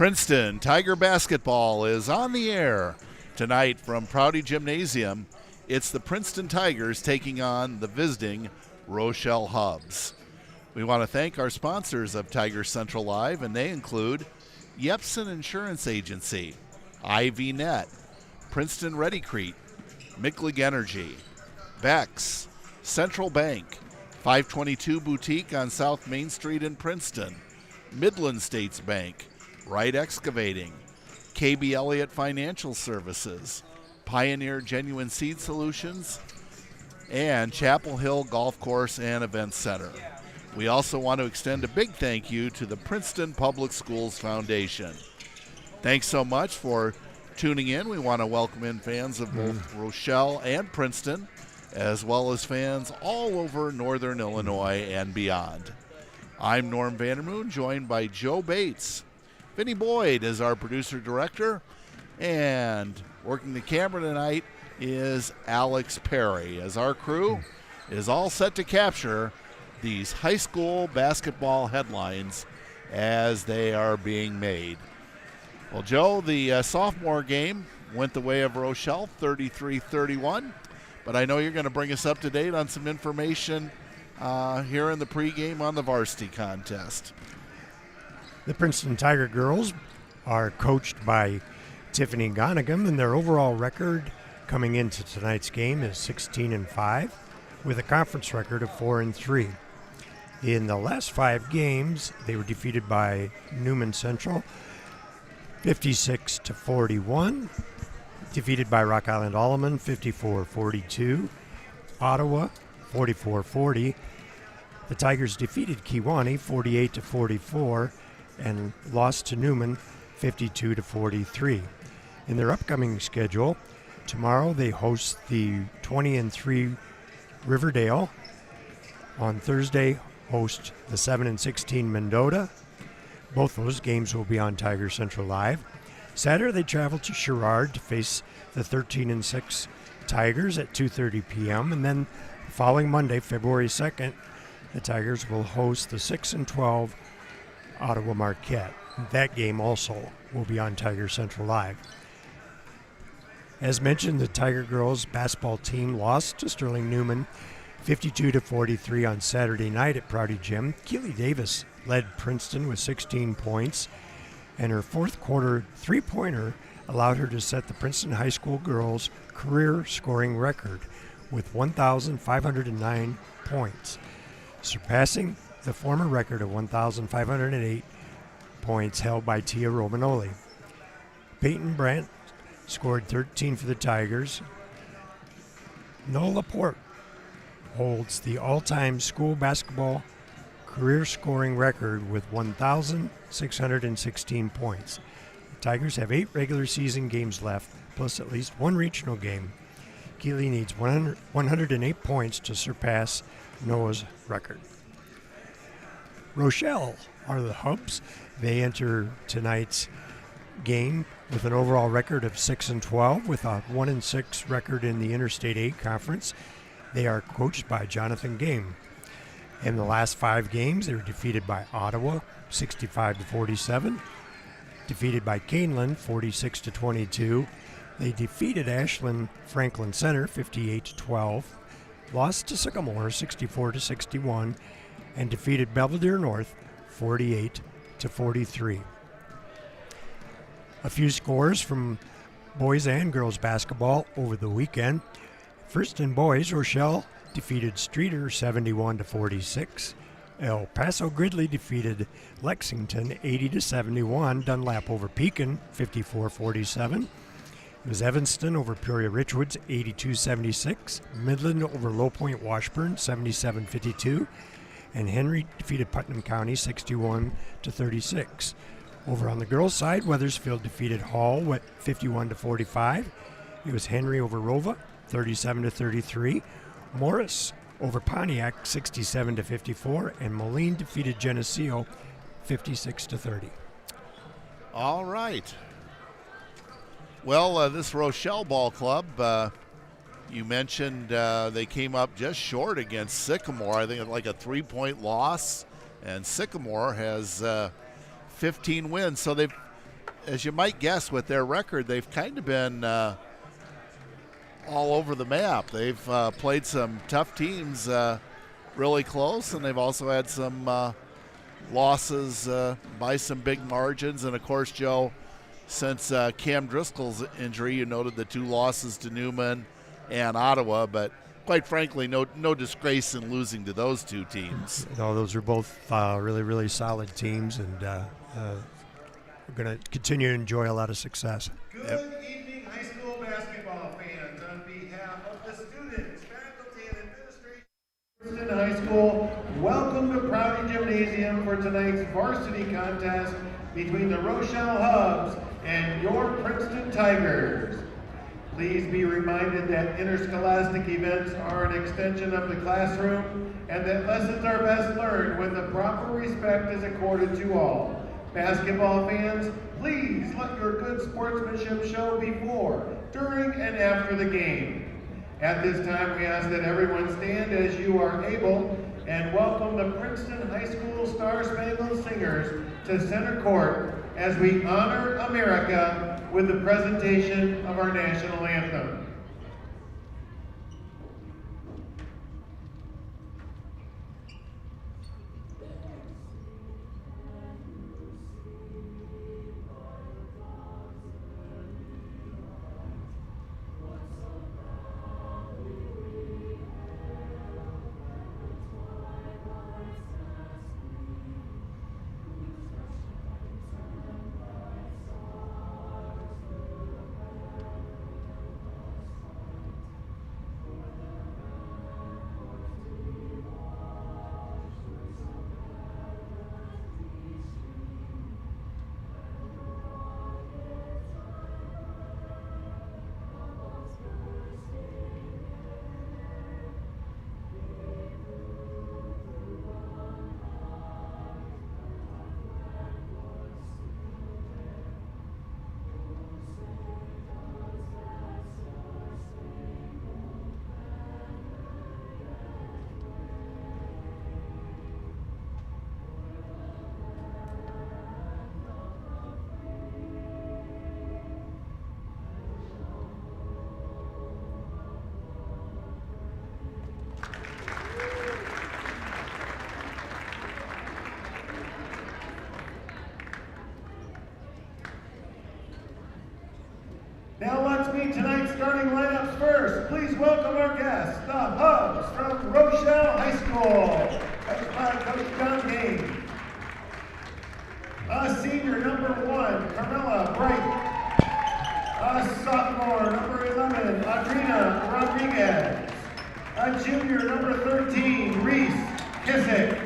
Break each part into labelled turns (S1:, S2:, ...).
S1: Princeton Tiger basketball is on the air tonight from Prouty Gymnasium. It's the Princeton Tigers taking on the visiting Rochelle Hubs. We want to thank our sponsors of Tiger Central Live, and they include Yepsen Insurance Agency, IV Net, Princeton Readycrete, Micklig Energy, Bex, Central Bank, 522 Boutique on South Main Street in Princeton, Midland States Bank, Wright Excavating, KB Elliott Financial Services, Pioneer Genuine Seed Solutions, and Chapel Hill Golf Course and Event Center. We also want to extend a big thank you to the Princeton Public Schools Foundation. Thanks so much for tuning in. We want to welcome in fans of both Rochelle and Princeton, as well as fans all over Northern Illinois and beyond. I'm Norm Vandermoon, joined by Joe Bates. Vinny Boyd is our producer-director, and working the camera tonight is Alex Perry, as our crew is all set to capture these high school basketball headlines as they are being made. Well, Joe, the sophomore game went the way of Rochelle, 33-31, but I know you're going to bring us up to date on some information here in the pregame on the varsity contest.
S2: The Princeton Tiger girls are coached by Tiffany Gonaghan, and their overall record coming into tonight's game is 16-5, with a conference record of 4-3. In the last 5 games, they were defeated by Newman Central, 56-41, defeated by Rock Island Alleman, 54-42, Ottawa, 44-40. The Tigers defeated Kewanee, 48-44, and lost to Newman, 52-43. In their upcoming schedule, tomorrow they host the 20-3 Riverdale. On Thursday, host the 7-16 Mendota. Both those games will be on Tiger Central Live. Saturday, they travel to Sherrard to face the 13-6 Tigers at 2:30 p.m. And then the following Monday, February 2nd, the Tigers will host the 6-12 Ottawa Marquette. That game also will be on Tiger Central Live. As mentioned, the Tiger girls basketball team lost to Sterling Newman 52-43 on Saturday night at Prouty Gym. Keely Davis led Princeton with 16 points, and her fourth quarter three-pointer allowed her to set the Princeton High School girls' career scoring record with 1,509 points, surpassing the former record of 1,508 points held by Tia Romanoli. Peyton Brandt scored 13 for the Tigers. Noah Laporte holds the all-time school basketball career scoring record with 1,616 points. The Tigers have 8 regular season games left, plus at least 1 regional game. Keely needs 108 points to surpass Noah's record. Rochelle are the Hubs. They enter tonight's game with an overall record of 6-12, with a 1-6 record in the Interstate 8 Conference. They are coached by Jonathan Game. In the last 5 games, they were defeated by Ottawa, 65-47, defeated by Canelan, 46-22. They defeated Ashland Franklin Center, 58-12, lost to Sycamore, 64-61, and defeated Belvedere North, 48-43. A few scores from boys and girls basketball over the weekend. First in boys, Rochelle defeated Streeter 71-46. El Paso Gridley defeated Lexington 80-71. Dunlap over Pekin 54-47. It was Evanston over Peoria Richwoods 82-76. Midland over Low Point Washburn 77-52. And Henry defeated Putnam County 61-36. Over on the girls' side, Wethersfield defeated Hall 51-45. It was Henry over Rova 37-33. Morris over Pontiac 67-54, and Moline defeated Geneseo 56-30.
S1: All right. Well, this Rochelle Ball Club, you mentioned they came up just short against Sycamore. I think like a 3-point loss, and Sycamore has 15 wins. So they've as you might guess with their record, they've kind of been all over the map. They've played some tough teams really close, and they've also had some losses by some big margins. And of course, Joe, since Cam Driscoll's injury, you noted the 2 losses to Newman and Ottawa, but quite frankly, no disgrace in losing to those 2 teams.
S2: No, those are both really, really solid teams, and we're going to continue to enjoy a lot of success.
S3: Good evening, high school basketball fans. On behalf of the students, faculty, and administration of Princeton High School, welcome to Prouty Gymnasium for tonight's varsity contest between the Rochelle Hubs and your Princeton Tigers. Please be reminded that interscholastic events are an extension of the classroom and that lessons are best learned when the proper respect is accorded to all. Basketball fans, please let your good sportsmanship show before, during, and after the game. At this time, we ask that everyone stand as you are able and welcome the Princeton High School Star Spangled Singers to center court as we honor America with the presentation of our national anthem. Now let's meet tonight's starting lineups first. Please welcome our guests, the Hubs from Rochelle High School, coached by Coach John Gaines. A senior, number 1, Carmela Wright. A sophomore, number 11, Adrina Rodriguez. A junior, number 13, Reese Kissick.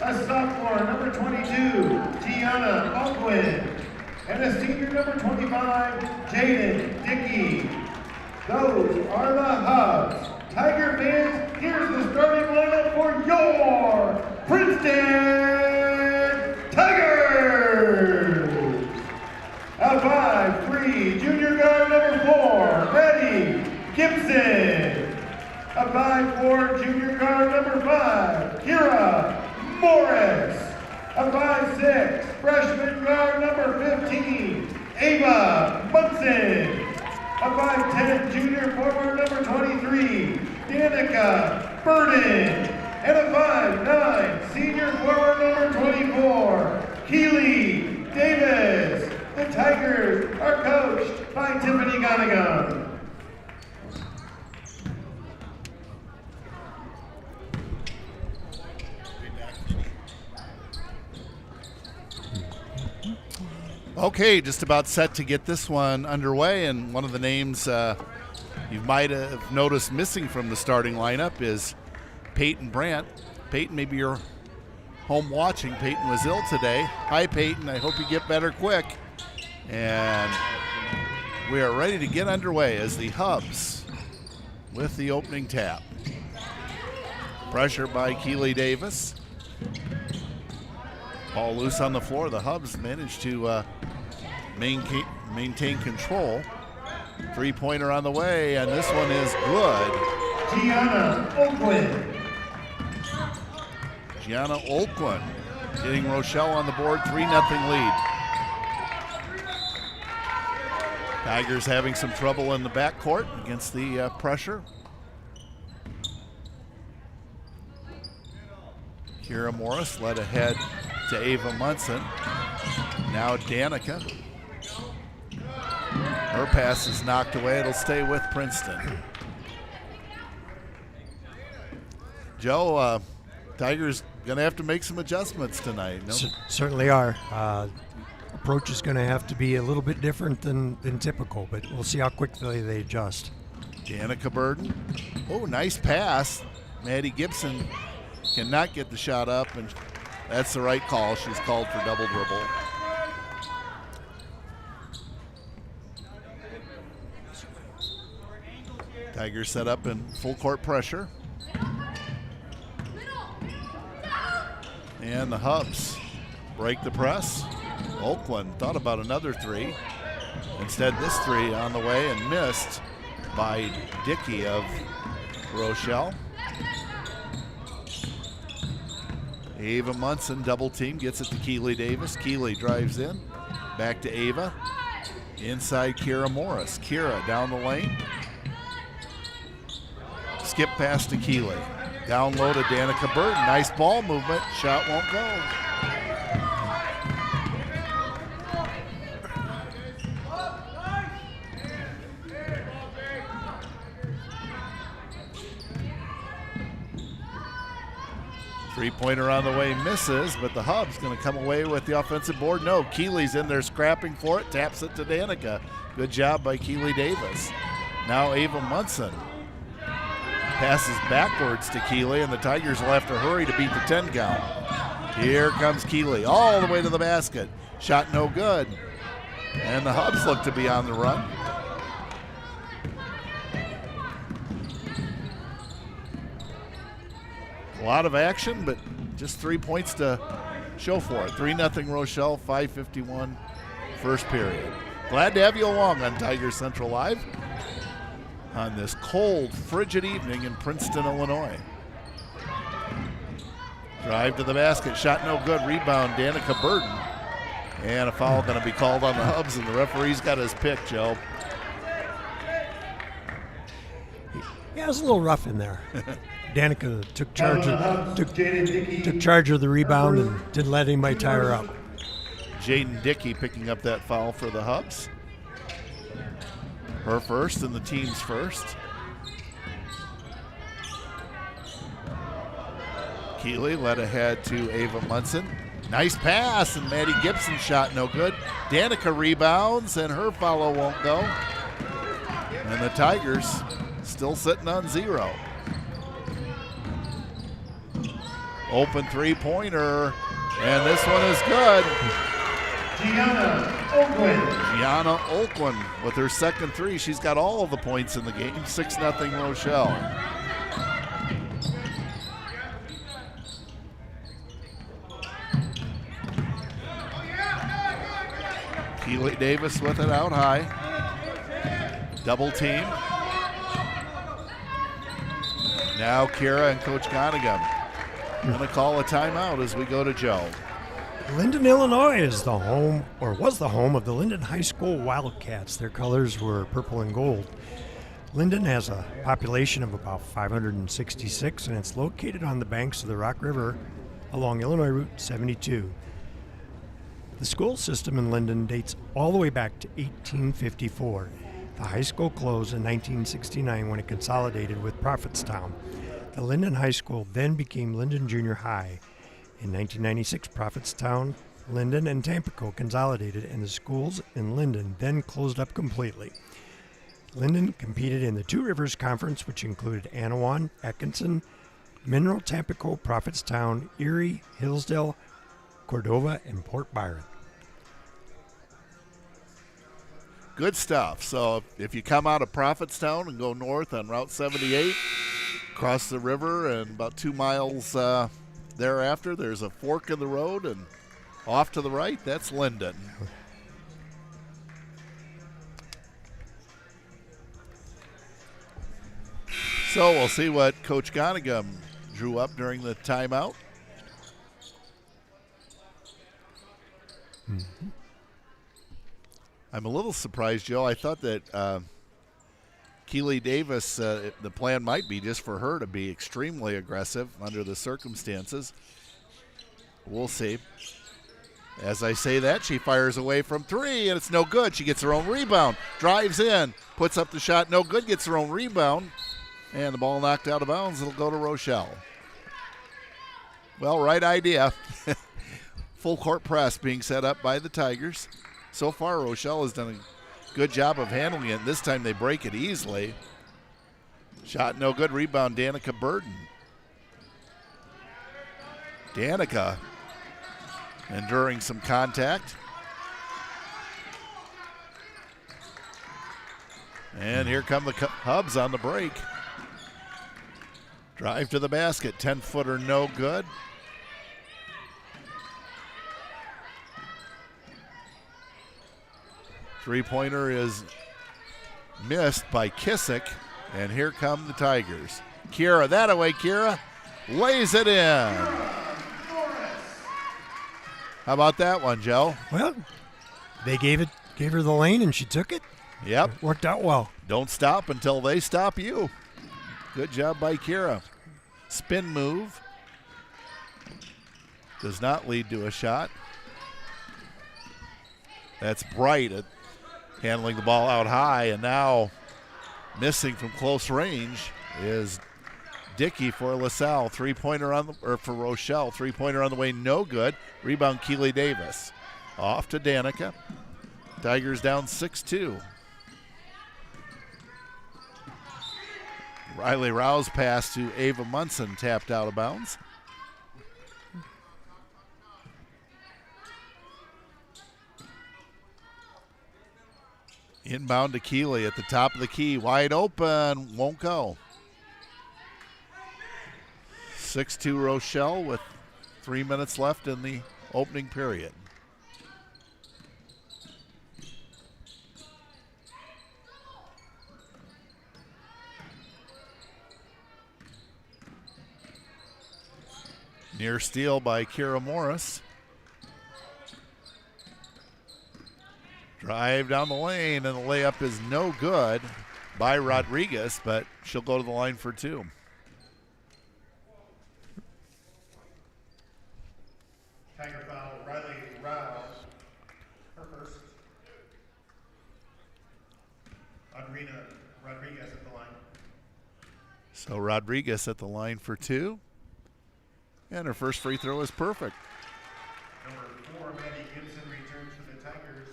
S3: A sophomore, number 22, Gianna Oakwood. And a senior, number 25, Jaden Dickey. Those are the Hubs. Tiger fans, here's the starting lineup for your Princeton Tigers. A 5'3", junior guard number 4, Maddie Yepsen. A 5'4", junior guard number 5, Kira Morris. A 5'6", freshman guard number 15, Ava Munson. A 5'10", junior forward number 23, Danica Burden. And a 5'9", senior forward number 24, Keely Davis. The Tigers are coached by Tiffany Gonigan.
S1: Okay, just about set to get this one underway, and one of the names you might have noticed missing from the starting lineup is Peyton Brandt. Peyton, maybe you're home watching. Peyton was ill today. Hi, Peyton. I hope you get better quick. And we are ready to get underway as the Hubs with the opening tap. Pressure by Keely Davis. Ball loose on the floor. The Hubs managed to maintain control. Three-pointer on the way, and this one is good.
S3: Gianna Oakwood.
S1: Gianna Oakwood getting Rochelle on the board, 3-0 lead. Tigers having some trouble in the backcourt against the pressure. Kira Morris led ahead to Ava Munson. Now Danica. Her pass is knocked away. It'll stay with Princeton. Joe, Tigers going to have to make some adjustments tonight. No?
S2: Certainly are. Approach is going to have to be a little bit different than typical, but we'll see how quickly they adjust.
S1: Danica Burden. Oh, nice pass. Maddie Gibson cannot get the shot up, and that's the right call. She's called for double dribble. Tigers set up in full court pressure. And the Hubs break the press. Oakland thought about another three. Instead, this three on the way and missed by Dickey of Rochelle. Ava Munson double team, gets it to Keeley Davis. Keeley drives in, back to Ava. Inside Kira Morris. Kira down the lane. Skip pass to Keeley. Down low to Danica Burton. Nice ball movement. Shot won't go. Three-pointer on the way misses, but the Hub's going to come away with the offensive board. No, Keeley's in there scrapping for it. Taps it to Danica. Good job by Keeley Davis. Now Ava Munson passes backwards to Keeley, and the Tigers will have to hurry to beat the 10 count. Here comes Keeley all the way to the basket. Shot no good. And the Hubs look to be on the run. A lot of action, but just 3 points to show for it. 3-0 Rochelle, 5:51 first period. Glad to have you along on Tigers Central Live on this cold, frigid evening in Princeton, Illinois. Drive to the basket, shot no good. Rebound, Danica Burton. And a foul going to be called on the Hubs, and the referee's got his pick, Joe.
S2: Yeah, it was a little rough in there. Danica took charge of the rebound and didn't let anybody tie her up.
S1: Jaden Dickey picking up that foul for the Hubs. Her first and the team's first. Keeley led ahead to Ava Munson. Nice pass, and Maddie Gibson shot no good. Danica rebounds, and her follow won't go. And the Tigers still sitting on 0. Open three-pointer, and this one is good. Gianna Oakland with her second three. She's got all of the points in the game. 6-0 Rochelle. Keeley Davis with it out high. Double team. Now Kira and Coach Gonigan going to call a timeout as we go to Joe.
S2: Linden, Illinois is the home, or was the home, of the Linden High School Wildcats. Their colors were purple and gold. Linden has a population of about 566, and it's located on the banks of the Rock River along Illinois Route 72. The school system in Linden dates all the way back to 1854. The high school closed in 1969 when it consolidated with Prophetstown. The Linden High School then became Linden Junior High. In 1996, Prophetstown, Linden, and Tampico consolidated, and the schools in Linden then closed up completely. Linden competed in the Two Rivers Conference, which included Anawan, Atkinson, Mineral, Tampico, Prophetstown, Erie, Hillsdale, Cordova, and Port Byron.
S1: Good stuff. So if you come out of Prophetstown and go north on Route 78, cross the river, and about 2 miles thereafter, there's a fork in the road, and off to the right, that's Linden. So we'll see what Coach Gonigan drew up during the timeout.
S2: Mm-hmm.
S1: I'm a little surprised, Joe. I thought that Keely Davis, the plan might be just for her to be extremely aggressive under the circumstances. We'll see. As I say that, she fires away from 3, and it's no good. She gets her own rebound, drives in, puts up the shot, no good, gets her own rebound, and the ball knocked out of bounds. It'll go to Rochelle. Well, right idea. Full court press being set up by the Tigers. So far, Rochelle has done a good job of handling it. This time they break it easily. Shot no good, rebound Danica Burden. Danica enduring some contact. And here come the Hubs on the break. Drive to the basket, 10-footer no good. Three-pointer is missed by Kissick, and here come the Tigers. Kira, that away, Kira lays it in. How about that one, Joe?
S2: Well, they gave her the lane, and she took it.
S1: Yep.
S2: It worked out well.
S1: Don't stop until they stop you. Good job by Kira. Spin move. Does not lead to a shot. That's Bright handling the ball out high, and now missing from close range is Dickey for LaSalle. Three-pointer for Rochelle. Three-pointer on the way, no good. Rebound Keely Davis. Off to Danica. Tigers down 6-2. Riley Rouse pass to Ava Munson, tapped out of bounds. Inbound to Keeley at the top of the key. Wide open, won't go. 6-2 Rochelle with 3 minutes left in the opening period. Near steal by Kira Morris. Drive down the lane, and the layup is no good by Rodriguez, but she'll go to the line for 2.
S3: Tiger foul, Riley Rouse, her first. Adrina Rodriguez at the line.
S1: So Rodriguez at the line for 2. And her first free throw is perfect.
S3: Number 4, Maddie Gibson returns for the Tigers.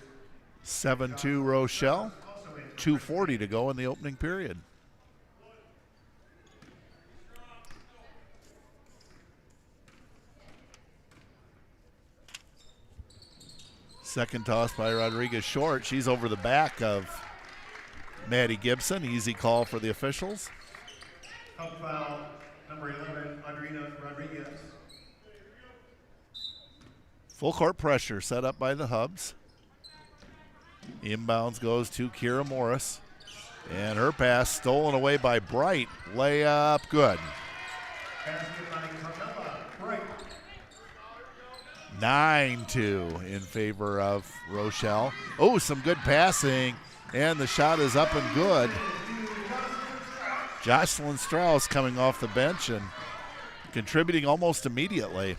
S1: 7-2 Rochelle. 2:40 to go in the opening period. Second toss by Rodriguez short. She's over the back of Maddie Gibson. Easy call for the officials.
S3: Hub foul, number 11, Adrina Rodriguez.
S1: Full court pressure set up by the Hubs. Inbounds goes to Kira Morris. And her pass stolen away by Bright. Layup good.
S3: Basket by Carmela Bright.
S1: 9-2 in favor of Rochelle. Oh, some good passing. And the shot is up and good. Jocelyn Strauss coming off the bench and contributing almost immediately.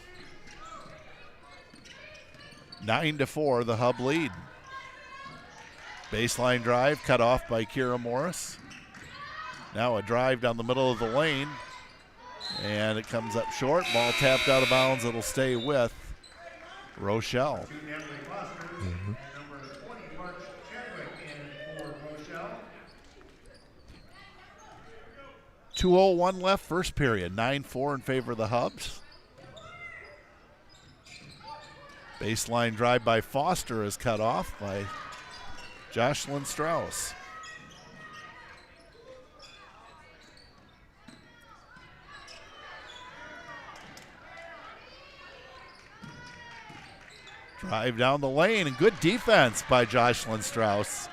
S1: 9-4, the Hub lead. Baseline drive cut off by Kira Morris. Now a drive down the middle of the lane. And it comes up short. Ball tapped out of bounds. It'll stay with Rochelle.
S2: Mm-hmm.
S1: 2:01 left, first period. 9-4 in favor of the Hubs. Baseline drive by Foster is cut off by Jocelyn Strauss. Drive down the lane, and good defense by Jocelyn Strauss.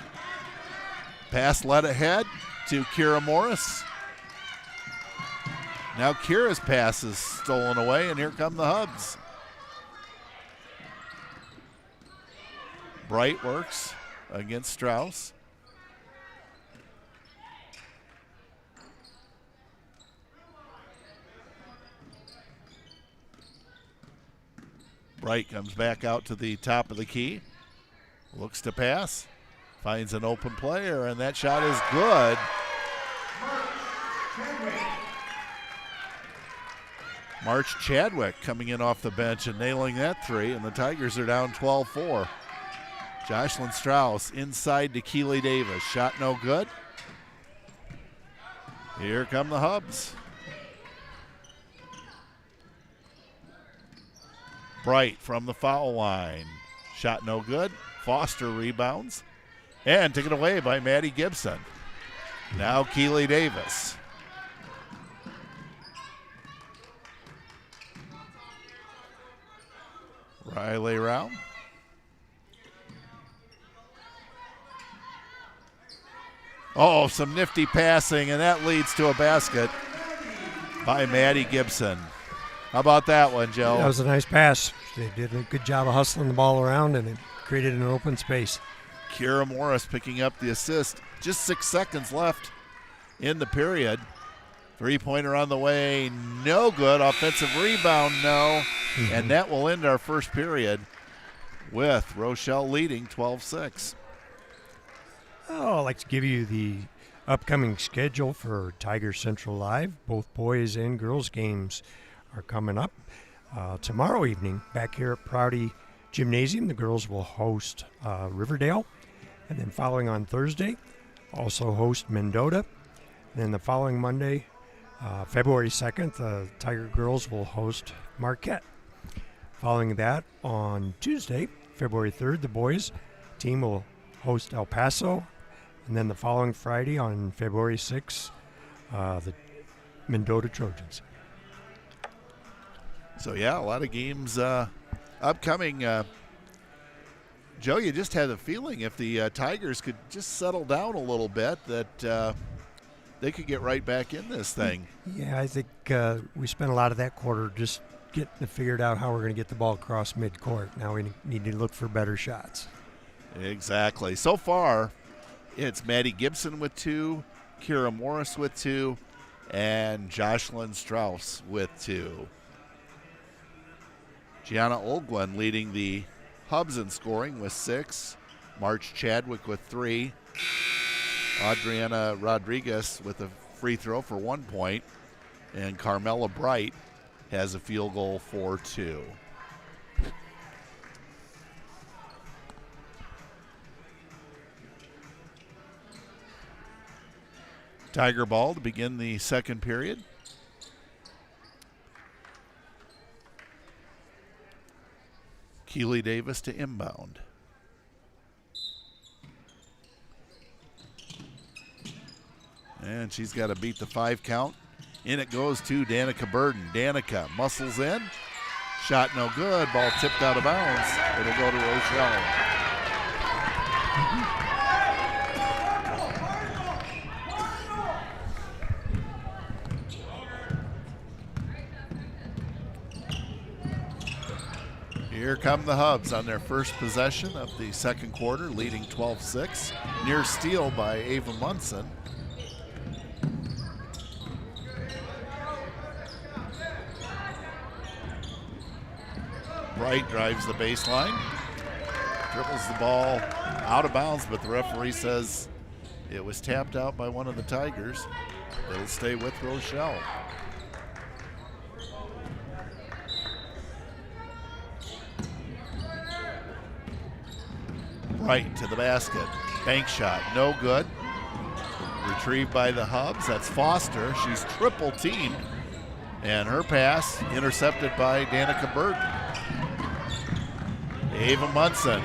S1: Pass led ahead to Kira Morris. Now Kira's pass is stolen away, and here come the Hubs. Bright works against Strauss. Wright comes back out to the top of the key. Looks to pass. Finds an open player, and that shot is good. March Chadwick coming in off the bench and nailing that three, and the Tigers are down 12-4. Jocelyn Strauss inside to Keely Davis. Shot no good. Here come the Hubs. Bright from the foul line. Shot no good. Foster rebounds. And taken away by Maddie Gibson. Now Keely Davis. Riley Rao. Oh, some nifty passing, and that leads to a basket by Maddie Gibson. How about that one, Joe?
S2: That was a nice pass. They did a good job of hustling the ball around, and it created an open space.
S1: Kira Morris picking up the assist. Just 6 seconds left in the period. Three-pointer on the way, no good. Offensive rebound, no. And that will end our first period with Rochelle leading 12-6.
S2: Oh, I'd like to give you the upcoming schedule for Tiger Central Live. Both boys and girls games are coming up. Tomorrow evening, back here at Prouty Gymnasium, the girls will host Riverdale. And then following on Thursday, also host Mendota. And then the following Monday, February 2nd, the Tiger girls will host Marquette. Following that, on Tuesday, February 3rd, the boys team will host El Paso. And then the following Friday, on February 6th, the Mendota Trojans.
S1: So, yeah, a lot of games upcoming. Joe, you just had a feeling if the Tigers could just settle down a little bit that they could get right back in this thing.
S2: Yeah, I think we spent a lot of that quarter just getting figured out how we're going to get the ball across midcourt. Now we need to look for better shots.
S1: Exactly. So far, it's Maddie Gibson with 2, Kira Morris with 2, and Jocelyn Strauss with 2. Gianna Olgwen leading the Hubs in scoring with 6. March Chadwick with 3. Adriana Rodriguez with a free throw for 1 point. And Carmela Bright has a field goal for 2. Tiger ball to begin the second period. Keely Davis to inbound. And she's got to beat the 5 count. In it goes to Danica Burden. Danica muscles in. Shot no good. Ball tipped out of bounds. It'll go to Rochelle. Here come the Hubs on their first possession of the second quarter, leading 12-6. Near steal by Ava Munson. Wright drives the baseline, dribbles the ball out of bounds, but the referee says it was tapped out by one of the Tigers. It'll stay with Rochelle. Right to the basket. Bank shot, no good. Retrieved by the Hubs. That's Foster. She's triple teamed. And her pass intercepted by Danica Burden. Ava Munson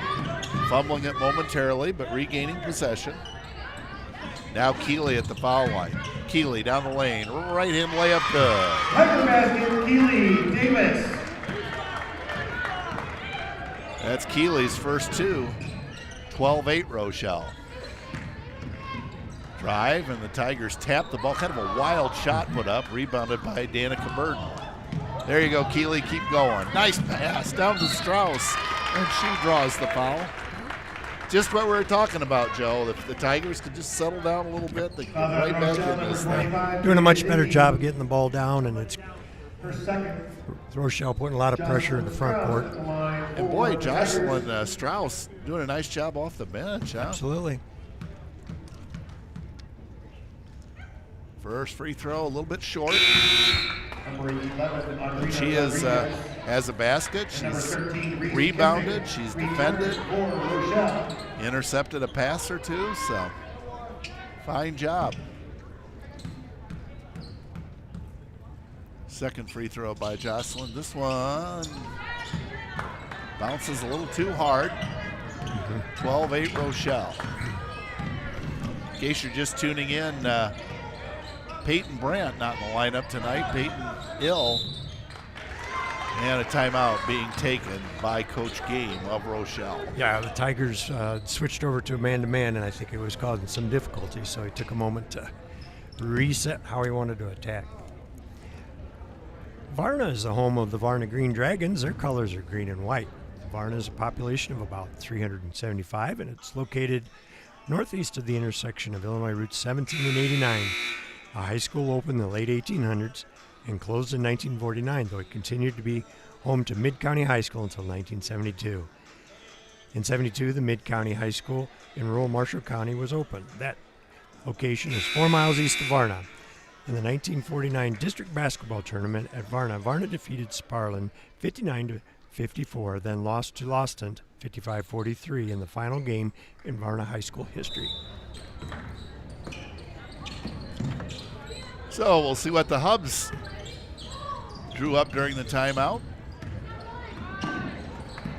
S1: fumbling it momentarily, but regaining possession. Now Keely at the foul line. Keely down the lane. Right hand layup good.
S3: Tiger basket, Keely Davis.
S1: That's Keely's first 2. 12-8 Rochelle. Drive, and the Tigers tap the ball. Kind of a wild shot put up, rebounded by Danica Burden. There you go, Keely, keep going. Nice pass down to Strauss, and she draws the foul. just what we were talking about, Joe. If the Tigers could just settle down a little bit, they could get right back in this thing.
S2: Doing a much better job of getting the ball down, and it's
S3: Her second.
S2: Rochelle putting a lot of pressure in the front court.
S1: And boy, Jocelyn Strauss doing a nice job off the bench, huh?
S2: Absolutely.
S1: First free throw, a little bit short.
S3: Number 11,
S1: She is has a basket. She's rebounded. She's defended.
S3: Rochelle.
S1: Intercepted a pass or two. So fine job. Second free throw by Jocelyn. This one bounces a little too hard. 12-8 Rochelle. In case you're just tuning in, Peyton Brandt not in the lineup tonight. Peyton ill. And a timeout being taken by Coach Game of Rochelle.
S2: Yeah, the Tigers switched over to a man-to-man, and I think it was causing some difficulty, so he took a moment to reset how he wanted to attack. Varna is the home of the Varna Green Dragons. Their colors are green and white. Varna is a population of about 375, and it's located northeast of the intersection of Illinois Routes 17 and 89. A high school opened in the late 1800s and closed in 1949, though it continued to be home to Mid-County High School until 1972. In 72, the Mid-County High School in rural Marshall County was opened. That location is 4 miles east of Varna. In the 1949 district basketball tournament at Varna, Varna defeated Sparlin 59-54, then lost to Lostant 55-43 in the final game in Varna high school history.
S1: So we'll see what the Hubs drew up during the timeout.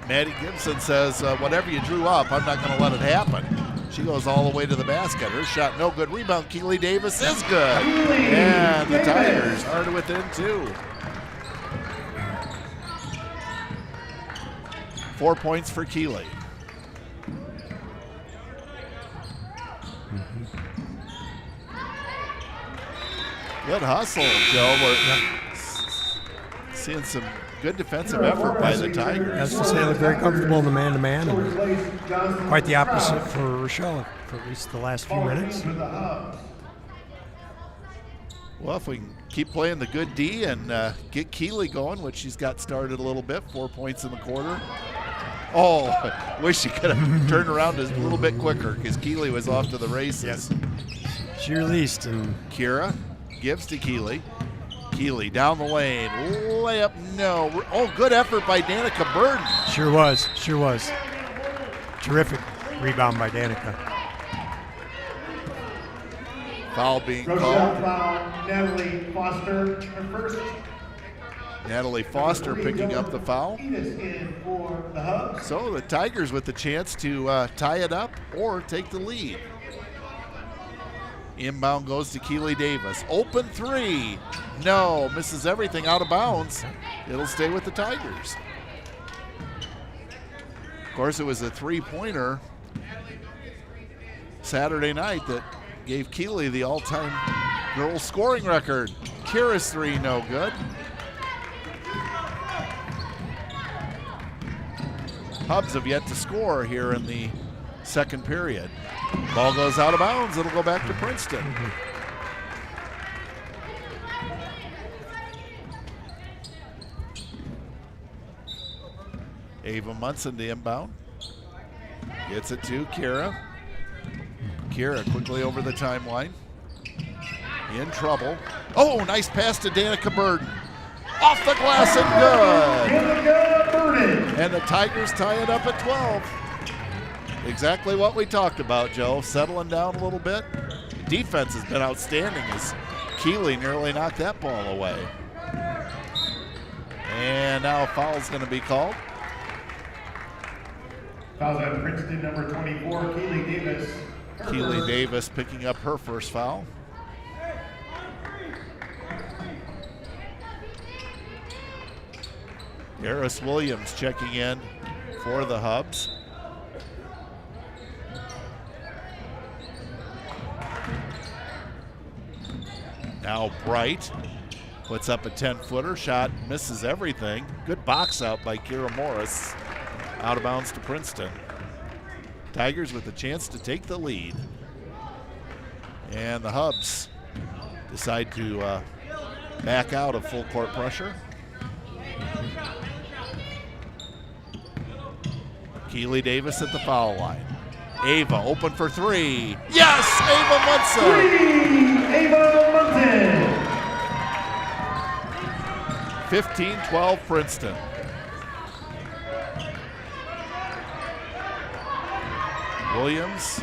S1: Maddie Gibson says, whatever you drew up, I'm not going to let it happen. She goes all the way to the basket. Her shot no good. Rebound, Keeley Davis is good. And the Tigers are within 2. 4 points for Keeley. Good hustle, Joe. We're seeing some good defensive effort by the Tigers.
S2: As to say, they look very comfortable in the man-to-man, and quite the opposite for Rochelle for at least the last few minutes.
S1: Well, if we can keep playing the good D and get Keeley going, which she's got started a little bit, 4 points in the quarter. Oh, wish she could have turned around a little bit quicker because Keeley was off to the races.
S2: She released, and
S1: Kira gives to Keeley. Keeley down the lane, layup, no. Oh, good effort by Danica Burden.
S2: Sure was. Terrific rebound by Danica.
S1: Foul being
S3: Rochelle
S1: called.
S3: foul, Natalie Foster, her first.
S1: Natalie Foster picking up the foul.
S3: Edith in for the Hubs.
S1: So the Tigers with the chance to tie it up or take the lead. Inbound goes to Keeley Davis. Open three. No, misses everything, out of bounds. It'll stay with the Tigers. Of course, it was a three-pointer Saturday night that gave Keeley the all-time girls scoring record. Kira's three, no good. Hubs have yet to score here in the second period. Ball goes out of bounds. It'll go back to Princeton. Ava Munson to inbound. Gets it to Kira. Kira quickly over the timeline. In trouble. Oh, nice pass to Danica Burden. Off the glass and good. And the Tigers tie it up at 12. Exactly what we talked about, Joe. Settling down a little bit. Defense has been outstanding as Keeley nearly knocked that ball away. And now a foul's going to be called.
S3: Foul's on Princeton, number 24, Keeley Davis.
S1: Keeley Davis picking up her first foul. Harris Williams checking in for the Hubs. Now Bright puts up a 10-footer. Shot misses everything. Good box out by Kira Morris. Out of bounds to Princeton. Tigers with a chance to take the lead. And the Hubs decide to back out of full court pressure. Keely Davis at the foul line. Ava open for three. Yes, Ava Munson.
S3: Ava Munson.
S1: 15-12 Princeton. Williams,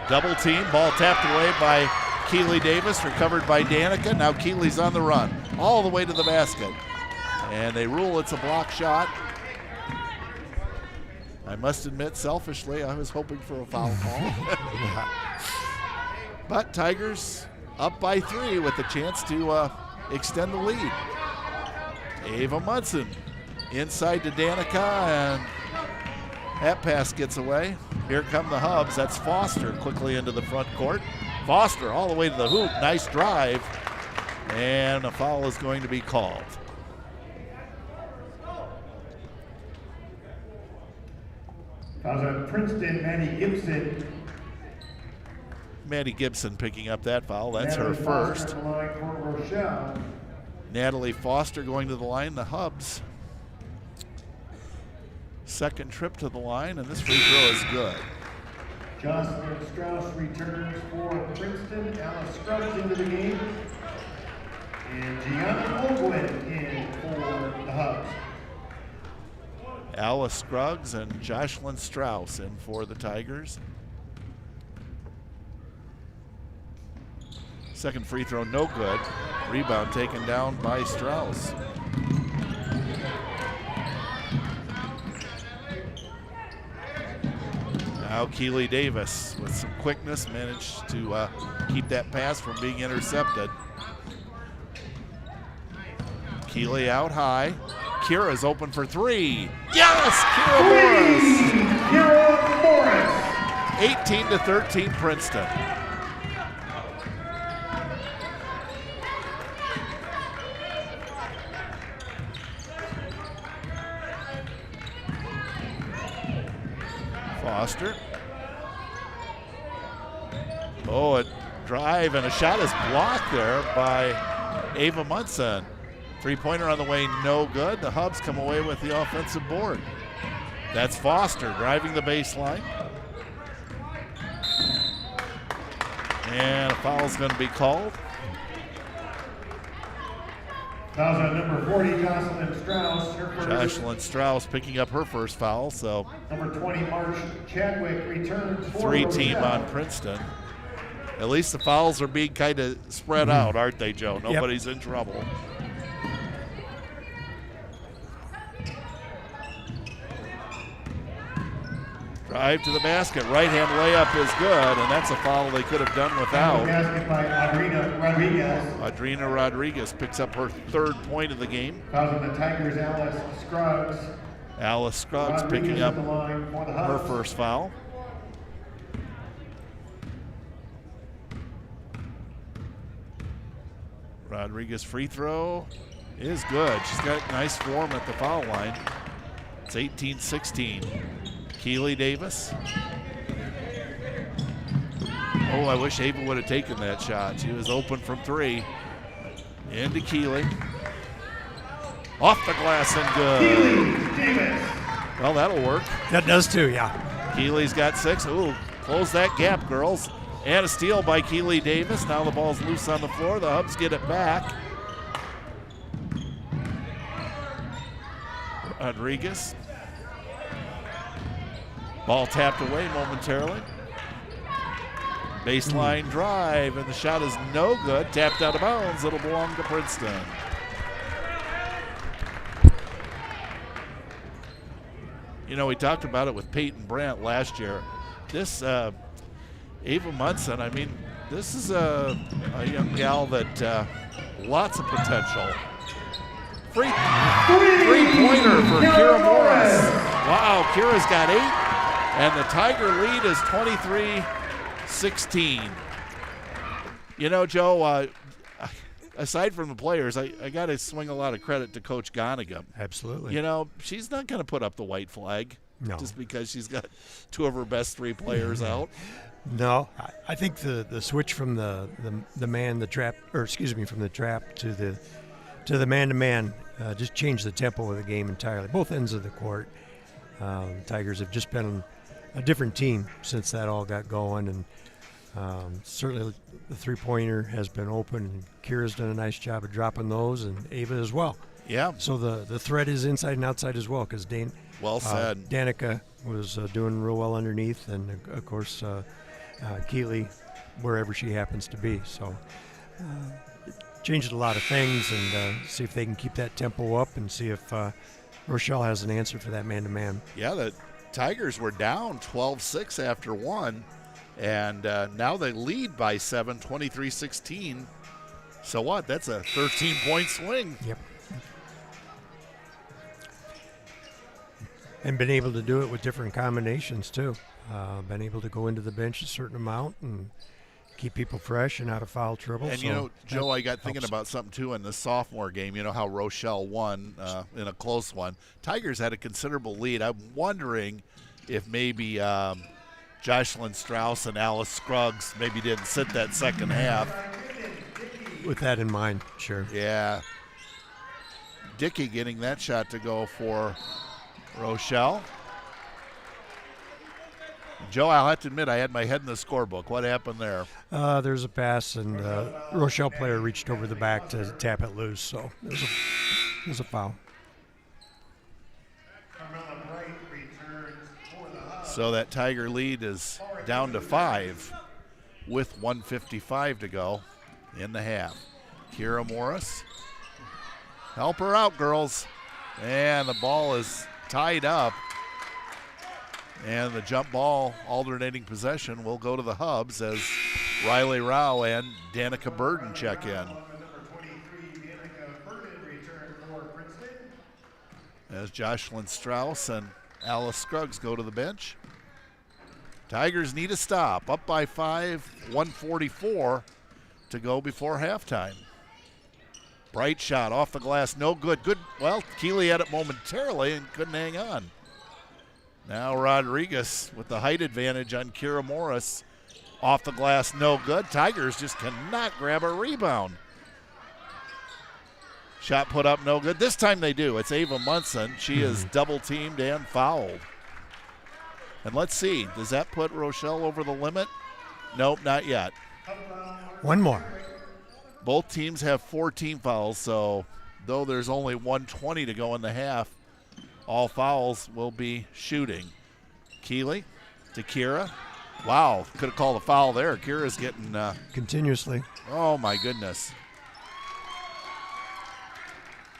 S1: double team, ball tapped away by Keely Davis, recovered by Danica. Now Keely's on the run, all the way to the basket. And they rule it's a block shot. I must admit, selfishly, I was hoping for a foul call. But Tigers up by 3 with a chance to extend the lead. Ava Munson inside to Danica, and that pass gets away. Here come the Hubs. That's Foster quickly into the front court. Foster all the way to the hoop. Nice drive. And a foul is going to be called.
S3: Fouls on Princeton, Maddie Gibson.
S1: Maddie Gibson picking up that foul. That's her
S3: Natalie
S1: first.
S3: Foster on the line for Rochelle.
S1: Natalie Foster going to the line. The Hubs. Second trip to the line, and this free throw is good.
S3: Jocelyn Strauss returns for Princeton. Alice Scruggs into the game. And Gianna Ogwin in for the Hubs.
S1: Alice Scruggs and Jocelyn Strauss in for the Tigers. Second free throw, no good. Rebound taken down by Strauss. Now Keely Davis with some quickness managed to keep that pass from being intercepted. Keely out high. Kira's open for three. Yes, Kira Morris.
S3: Kira Morris.
S1: 18-13 Princeton. Foster. Oh, a drive and a shot is blocked there by Ava Munson. Three-pointer on the way, no good. The Hubs come away with the offensive board. That's Foster driving the baseline. And a foul's going to be called.
S3: Fouls on number 40, Jocelyn Strauss. Her first.
S1: Jocelyn Strauss picking up her first foul, so
S3: Number 20, March Chadwick returns for
S1: three-team
S3: Rochelle.
S1: on Princeton. At least the fouls are being kind of spread out, aren't they, Joe? Nobody's in trouble. Drive to the basket. Right-hand layup is good, and that's a foul they could have done without.
S3: Basket by Adrina Rodriguez.
S1: Adrina Rodriguez picks up her third point of the game.
S3: Fouls on the Tigers, Alice Scruggs.
S1: Alice Scruggs
S3: Rodriguez
S1: picking
S3: at
S1: up
S3: the line for the
S1: her
S3: Hubs.
S1: first foul. Rodriguez free throw is good. She's got nice form at the foul line. It's 18-16. Keely Davis. Oh, I wish Ava would have taken that shot. She was open from three. Into Keely. Off the glass and good.
S3: Keely Davis.
S1: Well, that'll work.
S2: That does too, yeah.
S1: Keely's got 6. Ooh, close that gap, girls. And a steal by Keely Davis. Now the ball's loose on the floor. The Hubs get it back. Rodriguez. Ball tapped away momentarily. Baseline drive, and the shot is no good. Tapped out of bounds. It'll belong to Princeton. You know, we talked about it with Peyton Brandt last year. This Ava Munson, I mean, this is a young gal that lots of potential. Three-pointer for Kira Morris. Wow, Kira's got 8. And the Tiger lead is 23-16. You know, Joe, aside from the players, I got to swing a lot of credit to Coach Gonigam.
S2: Absolutely.
S1: You know, she's not going to put up the white flag.
S2: No.
S1: just because she's got two of her best three players out?
S2: No, I think the switch from the trap to the man-to-man just changed the tempo of the game entirely. Both ends of the court. Tigers have just been a different team since that all got going, and certainly the three-pointer has been open, and Kira's done a nice job of dropping those, and Ava as well.
S1: Yeah.
S2: So the threat is inside and outside as well, because
S1: well said.
S2: Danica was doing real well underneath, and of course Keeley wherever she happens to be. So it changed a lot of things, and see if they can keep that tempo up, and see if Rochelle has an answer for that man-to-man.
S1: Yeah, the Tigers were down 12-6 after one, and now they lead by 7, 23-16. So what? That's a 13-point swing.
S2: Yep. And been able to do it with different combinations, too. Been able to go into the bench a certain amount and keep people fresh and out of foul trouble.
S1: And, Joe, I got thinking about something, too, in the sophomore game. You know how Rochelle won in a close one. Tigers had a considerable lead. I'm wondering if maybe Jocelyn Strauss and Alice Scruggs maybe didn't sit that second half.
S2: With that in mind, sure.
S1: Yeah. Dickey getting that shot to go for Rochelle. Joe, I'll have to admit, I had my head in the scorebook. What happened there?
S2: There's a pass, and Rochelle player reached over the back to tap it loose, so it was a foul.
S1: So that Tiger lead is down to 5 with 1:55 to go in the half. Kira Morris. Help her out, girls. And the ball is tied up. And the jump ball alternating possession will go to the Hubs as Riley Rao and Danica Burden check in. As Jocelyn Strauss and Alice Scruggs go to the bench. Tigers need a stop. Up by 5, 1:44 to go before halftime. Bright shot off the glass, no good. Good. Well, Keeley had it momentarily and couldn't hang on. Now Rodriguez with the height advantage on Kira Morris. Off the glass, no good. Tigers just cannot grab a rebound. Shot put up, no good. This time they do. It's Ava Munson. She is double teamed and fouled. And let's see, does that put Rochelle over the limit? Nope, not yet.
S2: One more.
S1: Both teams have 14 fouls, so though there's only 1:20 to go in the half, all fouls will be shooting. Keeley to Kira. Wow, could have called a foul there. Kira's getting
S2: continuously.
S1: Oh my goodness.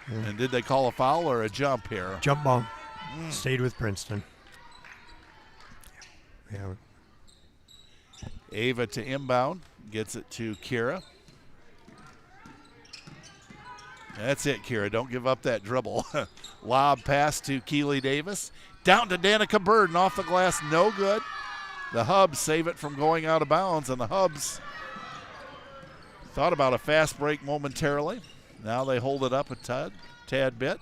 S1: Yeah. And did they call a foul or a jump here?
S2: Jump ball. Stayed with Princeton. Yeah.
S1: Ava to inbound. Gets it to Kira. That's it, Kira. Don't give up that dribble. Lob pass to Keeley Davis. Down to Danica Burden. Off the glass. No good. The Hubs save it from going out of bounds, and the Hubs thought about a fast break momentarily. Now they hold it up a tad bit.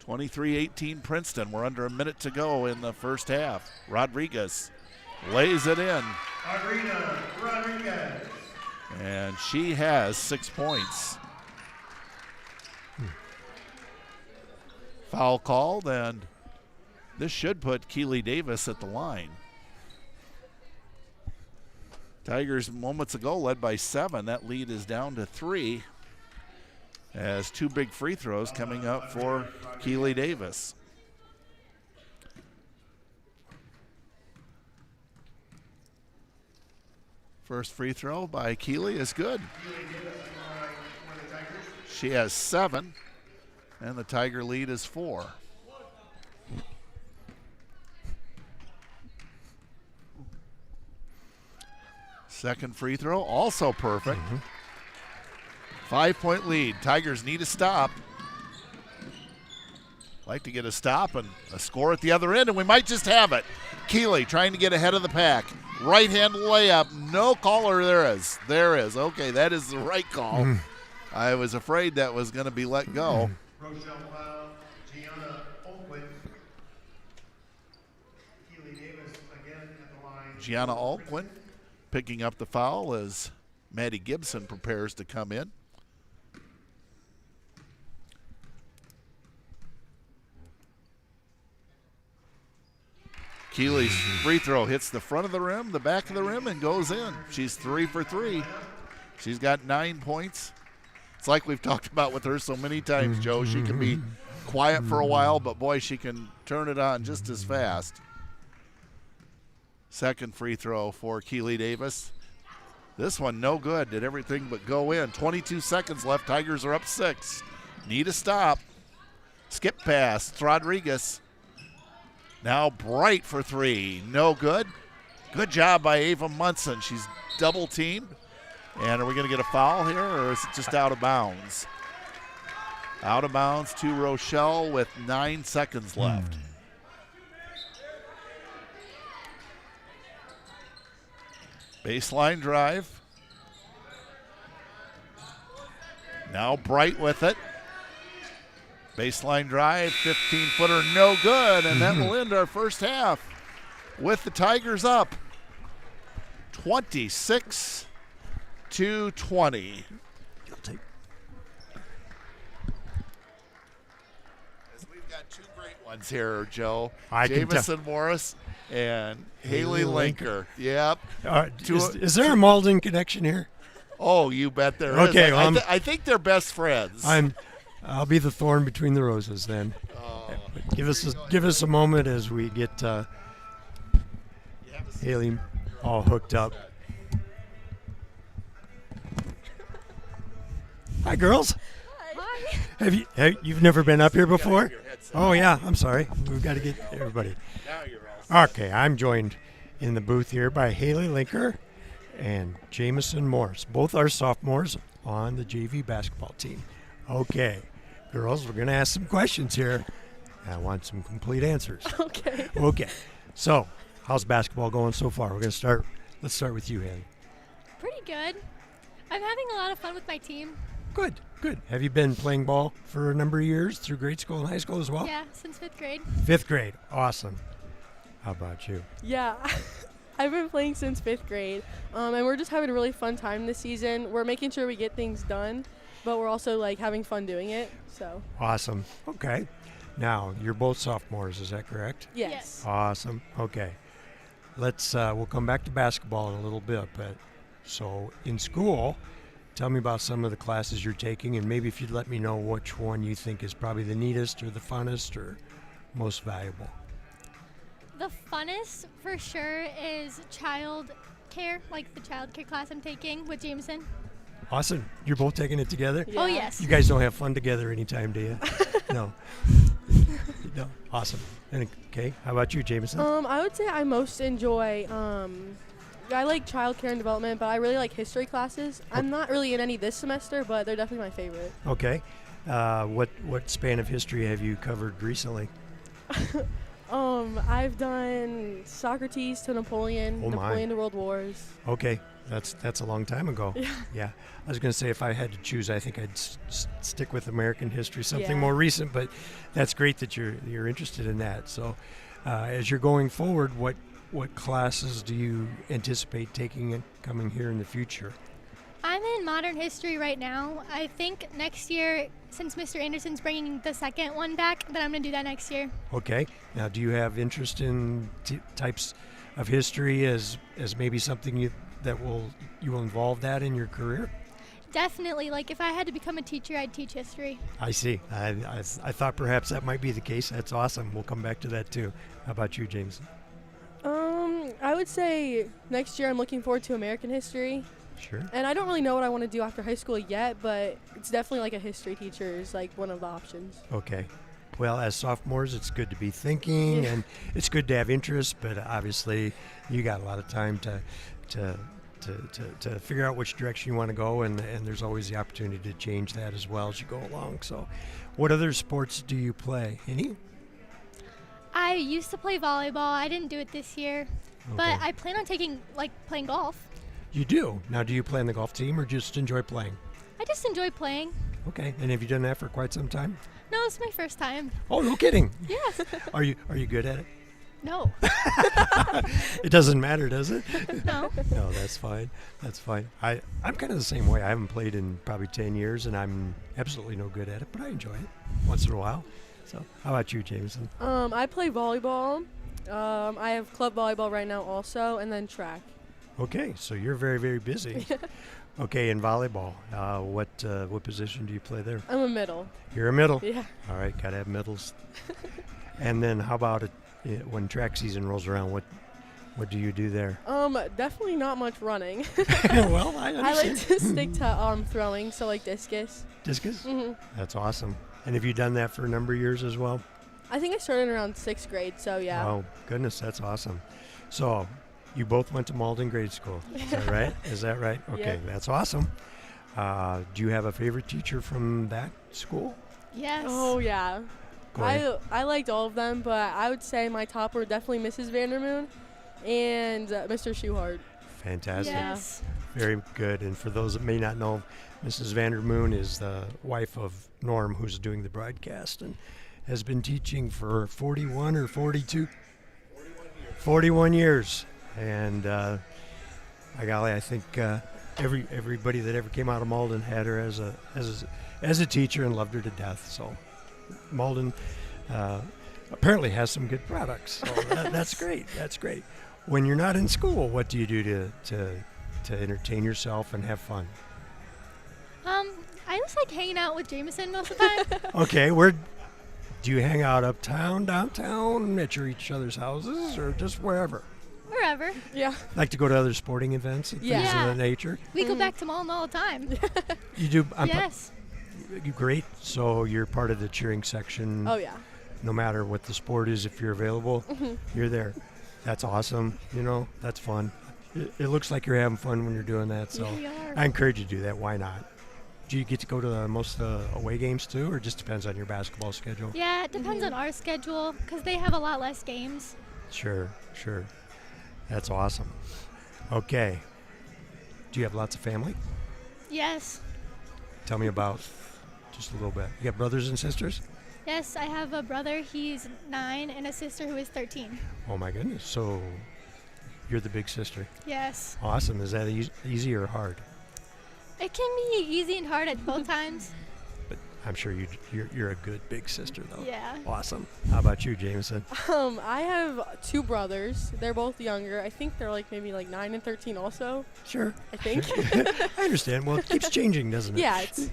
S1: 23-18 Princeton. We're under a minute to go in the first half. Rodriguez lays it in.
S3: Rodriguez.
S1: And she has 6 points. Foul called, and this should put Keeley Davis at the line. Tigers moments ago led by 7. That lead is down to 3 as 2 big free throws coming up for Keeley Davis. First free throw by Keeley is good. She has 7, and the Tiger lead is 4. Second free throw, also perfect. 5-point lead. Tigers need a stop. Like to get a stop and a score at the other end, and we might just have it. Keeley trying to get ahead of the pack. Right-hand layup, no caller. There is. Okay, that is the right call. I was afraid that was going to be let go.
S3: with Keely Davis again at the line.
S1: Gianna Alquin picking up the foul as Maddie Gibson prepares to come in. Keely's free throw hits the front of the rim, the back of the rim, and goes in. She's 3 for 3. She's got 9 points. It's like we've talked about with her so many times, Joe. She can be quiet for a while, but boy, she can turn it on just as fast. Second free throw for Keely Davis. This one no good. Did everything but go in. 22 seconds left. Tigers are up 6. Need a stop. Skip pass. Rodriguez. Now Bright for 3. No good. Good job by Ava Munson. She's double teamed. And are we going to get a foul here, or is it just out of bounds? Out of bounds to Rochelle with 9 seconds left. Baseline drive. Now Bright with it. Baseline drive, 15-footer, no good, and that will end our first half with the Tigers up 26-20. As we've got 2 great ones here, Joe. Jamison Morris and Haley Linker. Yep.
S2: Is there a Malden connection here?
S1: Oh, you bet there is.
S2: Okay,
S1: I think they're best friends.
S2: I'll be the thorn between the roses then. Give us a moment as we get Haley all hooked up. Hi, girls.
S4: Hi.
S2: You've never been up here before? Oh yeah, I'm sorry. We've got to get everybody. Okay, I'm joined in the booth here by Haley Linker and Jamison Morris. Both are sophomores on the JV basketball team. Okay, girls, we're going to ask some questions here. I want some complete answers. Okay. So, how's basketball going so far? Let's start with you, Haley.
S4: Pretty good. I'm having a lot of fun with my team.
S2: Good. Have you been playing ball for a number of years through grade school and high school as well?
S4: Yeah, since 5th grade.
S2: 5th grade. Awesome. How about you?
S5: Yeah, I've been playing since 5th grade, and we're just having a really fun time this season. We're making sure we get things done, but we're also having fun doing it. So
S2: awesome. Okay. Now, you're both sophomores, is that correct?
S5: Yes.
S2: Awesome. Okay. We'll come back to basketball in a little bit, but so in school, tell me about some of the classes you're taking, and maybe if you'd let me know which one you think is probably the neatest or the funnest or most valuable.
S4: The funnest for sure is child care, like the child care class I'm taking with Jameson.
S2: Awesome. You're both taking it together?
S5: Yeah.
S4: Oh, yes.
S2: You guys don't have fun together anytime, do you? No. No. Awesome. Okay. How about you, Jameson?
S5: I would say I most enjoy, I like child care and development, but I really like history classes. I'm not really in any this semester, but they're definitely my favorite.
S2: Okay. What span of history have you covered recently?
S5: I've done Socrates to Napoleon, Napoleon to World Wars.
S2: Okay, that's a long time ago. Yeah. I was going to say if I had to choose, I think I'd stick with American history, something more recent. But that's great that you're interested in that. So, as you're going forward, what classes do you anticipate taking and coming here in the future?
S4: I'm in modern history right now. I think next year, since Mr. Anderson's bringing the second one back, that I'm going to do that next year. Okay.
S2: Now, do you have interest in types of history as maybe something you will involve that in your career?
S4: Definitely. Like if I had to become a teacher, I'd teach history.
S2: I see. I thought perhaps that might be the case. That's awesome. We'll come back to that too. How about you, Jameson?
S5: I would say next year I'm looking forward to American history.
S2: Sure.
S5: And I don't really know what I want to do after high school yet, but it's definitely like a history teacher is like one of the options.
S2: Okay. Well, as sophomores, it's good to be thinking, and it's good to have interest, but obviously you got a lot of time to figure out which direction you want to go, and there's always the opportunity to change that as well as you go along. So what other sports do you play? Any?
S4: I used to play volleyball. I didn't do it this year, but I plan on playing golf.
S2: You do? Now, do you play on the golf team or just enjoy playing?
S4: I just enjoy playing.
S2: Okay. And have you done that for quite some time?
S4: No, it's my first time.
S2: Oh, no kidding.
S4: Yes.
S2: Are you good at it?
S4: No.
S2: It doesn't matter, does it?
S4: No.
S2: No, that's fine. That's fine. I'm kind of the same way. I haven't played in probably 10 years, and I'm absolutely no good at it, but I enjoy it once in a while. So, how about you, Jameson?
S5: I play volleyball. I have club volleyball right now also, and then track.
S2: Okay, so you're very, very busy. Okay, in volleyball, what position do you play there?
S5: I'm a middle.
S2: You're a middle.
S5: Yeah.
S2: All right, gotta have middles. And then how about when track season rolls around? What do you do there?
S5: Definitely not much running.
S2: Well, I understand.
S5: I like to stick to throwing, so like discus.
S2: Discus?
S5: Mhm.
S2: That's awesome. And have you done that for a number of years as well?
S5: I think I started around 6th grade, so yeah.
S2: Oh, goodness, that's awesome. So, you both went to Malden grade school, is that right? Is that right? Okay,
S5: Yeah.
S2: that's awesome. Do you have a favorite teacher from that school?
S4: Yes.
S5: Oh yeah.
S2: Go ahead.
S5: I liked all of them, but I would say my top were definitely Mrs. Vandermoon and Mr. Schuhart.
S2: Fantastic.
S4: Yes.
S2: Very good. And for those that may not know, Mrs. Vandermoon is the wife of Norm, who's doing the broadcast, and has been teaching for 41 or 42? 41 years. And by golly, I think everybody that ever came out of Malden had her as a teacher and loved her to death. So Malden apparently has some good products. So that's great. That's great. When you're not in school, what do you do to entertain yourself and have fun?
S4: I just like hanging out with Jameson most of the time.
S2: Okay, where do you hang out? Uptown, downtown, at each other's houses, or just wherever?
S4: Wherever.
S5: Yeah.
S2: Like to go to other sporting events and things
S5: Yeah.
S2: of that nature?
S4: We go back to Malden all the time.
S2: You do?
S4: Yes.
S2: Great. So you're part of the cheering section.
S5: Oh yeah.
S2: No matter what the sport is, if you're available, you're there. That's awesome. That's fun. It looks like you're having fun when you're doing that. So
S4: Yeah, we are.
S2: I encourage you to do that. Why not? Do you get to go to most away games too, or just depends on your basketball schedule?
S4: Yeah, it depends on our schedule because they have a lot less games.
S2: Sure. That's awesome. Okay. Do you have lots of family?
S4: Yes.
S2: Tell me about just a little bit. You got brothers and sisters?
S4: Yes, I have a brother. He's 9 and a sister who is 13.
S2: Oh my goodness. So you're the big sister.
S4: Yes.
S2: Awesome. Is that easy or hard?
S4: It can be easy and hard at both times.
S2: But I'm sure you're a good big sister though.
S4: Yeah.
S2: Awesome. How about you, Jameson?
S5: I have 2 brothers. They're both younger. I think they're maybe 9 and 13 also.
S2: Sure.
S5: I think.
S2: I understand. Well, it keeps changing, doesn't it?
S5: Yeah, it's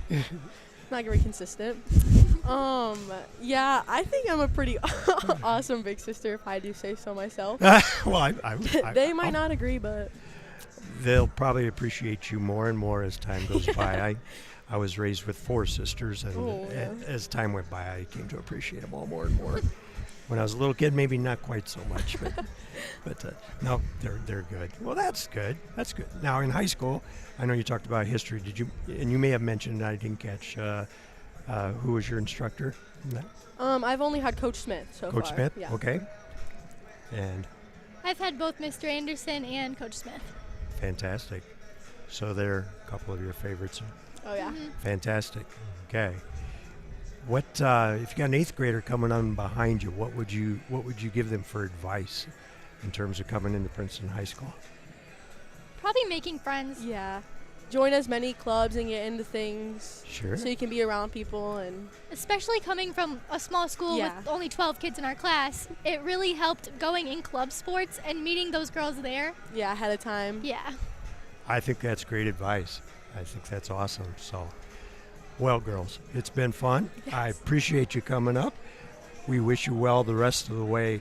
S5: not very consistent. Yeah, I think I'm a pretty awesome big sister if I do say so myself.
S2: Well,
S5: They might not agree, but
S2: they'll probably appreciate you more and more as time goes by. I was raised with 4 sisters, and as time went by, I came to appreciate them all more and more. When I was a little kid, maybe not quite so much, but no, they're good. Well, that's good. That's good. Now, in high school, I know you talked about history. Did you? And you may have mentioned, I didn't catch, who was your instructor?
S5: I've only had Coach Smith so far.
S2: Coach Smith?
S5: Yeah.
S2: Okay. And
S4: I've had both Mr. Anderson and Coach Smith.
S2: fantastic. So they're a couple of your favorites.
S5: Oh yeah.
S2: Fantastic. Okay. What if you got an 8th grader coming on behind you? What would you give them for advice in terms of coming into Princeton High School?
S4: Probably making friends.
S5: Yeah. Join as many clubs and get into things.
S2: Sure.
S5: So you can be around people and.
S4: Especially coming from a small school
S5: Yeah.
S4: with only 12 kids in our class, it really helped going in club sports and meeting those girls there.
S5: Yeah, ahead of time.
S4: Yeah.
S2: I think that's great advice. I think that's awesome. So, well, girls, it's been fun.
S5: Yes.
S2: I appreciate you coming up. We wish you well the rest of the way,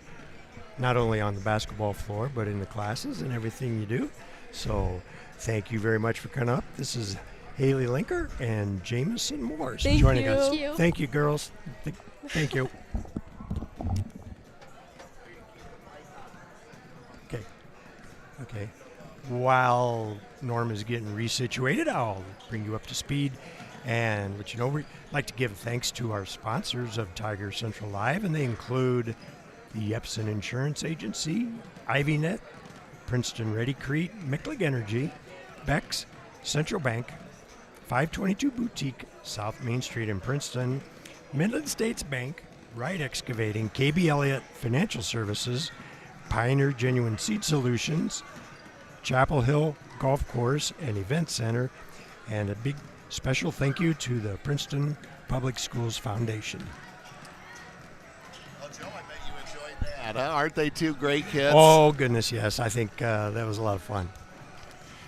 S2: not only on the basketball floor, but in the classes and everything you do. So, thank you very much for coming up. This is Haley Linker and Jameson Morse
S5: Thank
S2: joining
S5: you.
S2: us.
S4: Thank you.
S2: Thank you, girls. Thank you. Okay. While Norm is getting resituated, I'll bring you up to speed and let you know we'd like to give thanks to our sponsors of Tiger Central Live, and they include the Yepsen Insurance Agency, IvyNet, Princeton Ready Crete, Micklig Energy, Bex, Central Bank, 522 Boutique, South Main Street in Princeton. Midland States Bank, Wright Excavating, KB Elliott Financial Services, Pioneer Genuine Seed Solutions, Chapel Hill Golf Course and Event Center, and a big special thank you to the Princeton Public Schools Foundation.
S1: Well, Joe, I bet you enjoyed that, huh? Aren't they two great kids?
S2: Oh, goodness, yes. I think that was a lot of fun.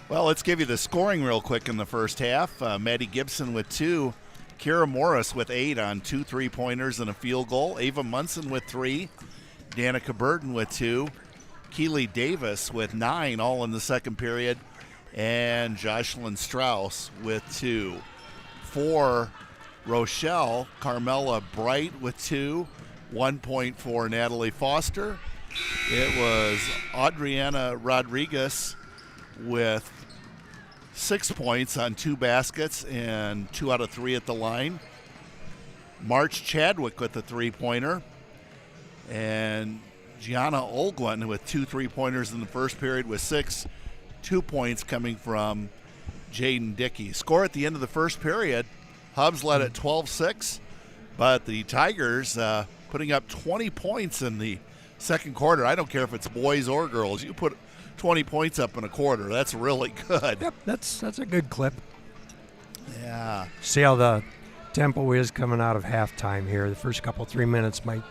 S1: Well, let's give you the scoring real quick in the first half. Maddie Gibson with 2. Kira Morris with 8 on 2 3-pointers and a field goal. Ava Munson with 3. Danica Burden with 2. Keely Davis with 9, all in the second period. And Jocelyn Strauss with 2. For Rochelle, Carmela Bright with 2. 1 point for Natalie Foster. It was Adriana Rodriguez with 6 points on 2 baskets and 2 out of 3 at the line. March Chadwick with a 3-pointer. And Gianna Olguin with 2 3-pointers in the first period with 2 points coming from Jaden Dickey. Score at the end of the first period, Hubs led at 12-6, but the Tigers putting up 20 points in the second quarter. I don't care if it's boys or girls. You put 20 points up in a quarter. That's really good.
S2: Yep, that's a good clip.
S1: Yeah.
S2: See how the tempo is coming out of halftime here. The first couple 3 minutes might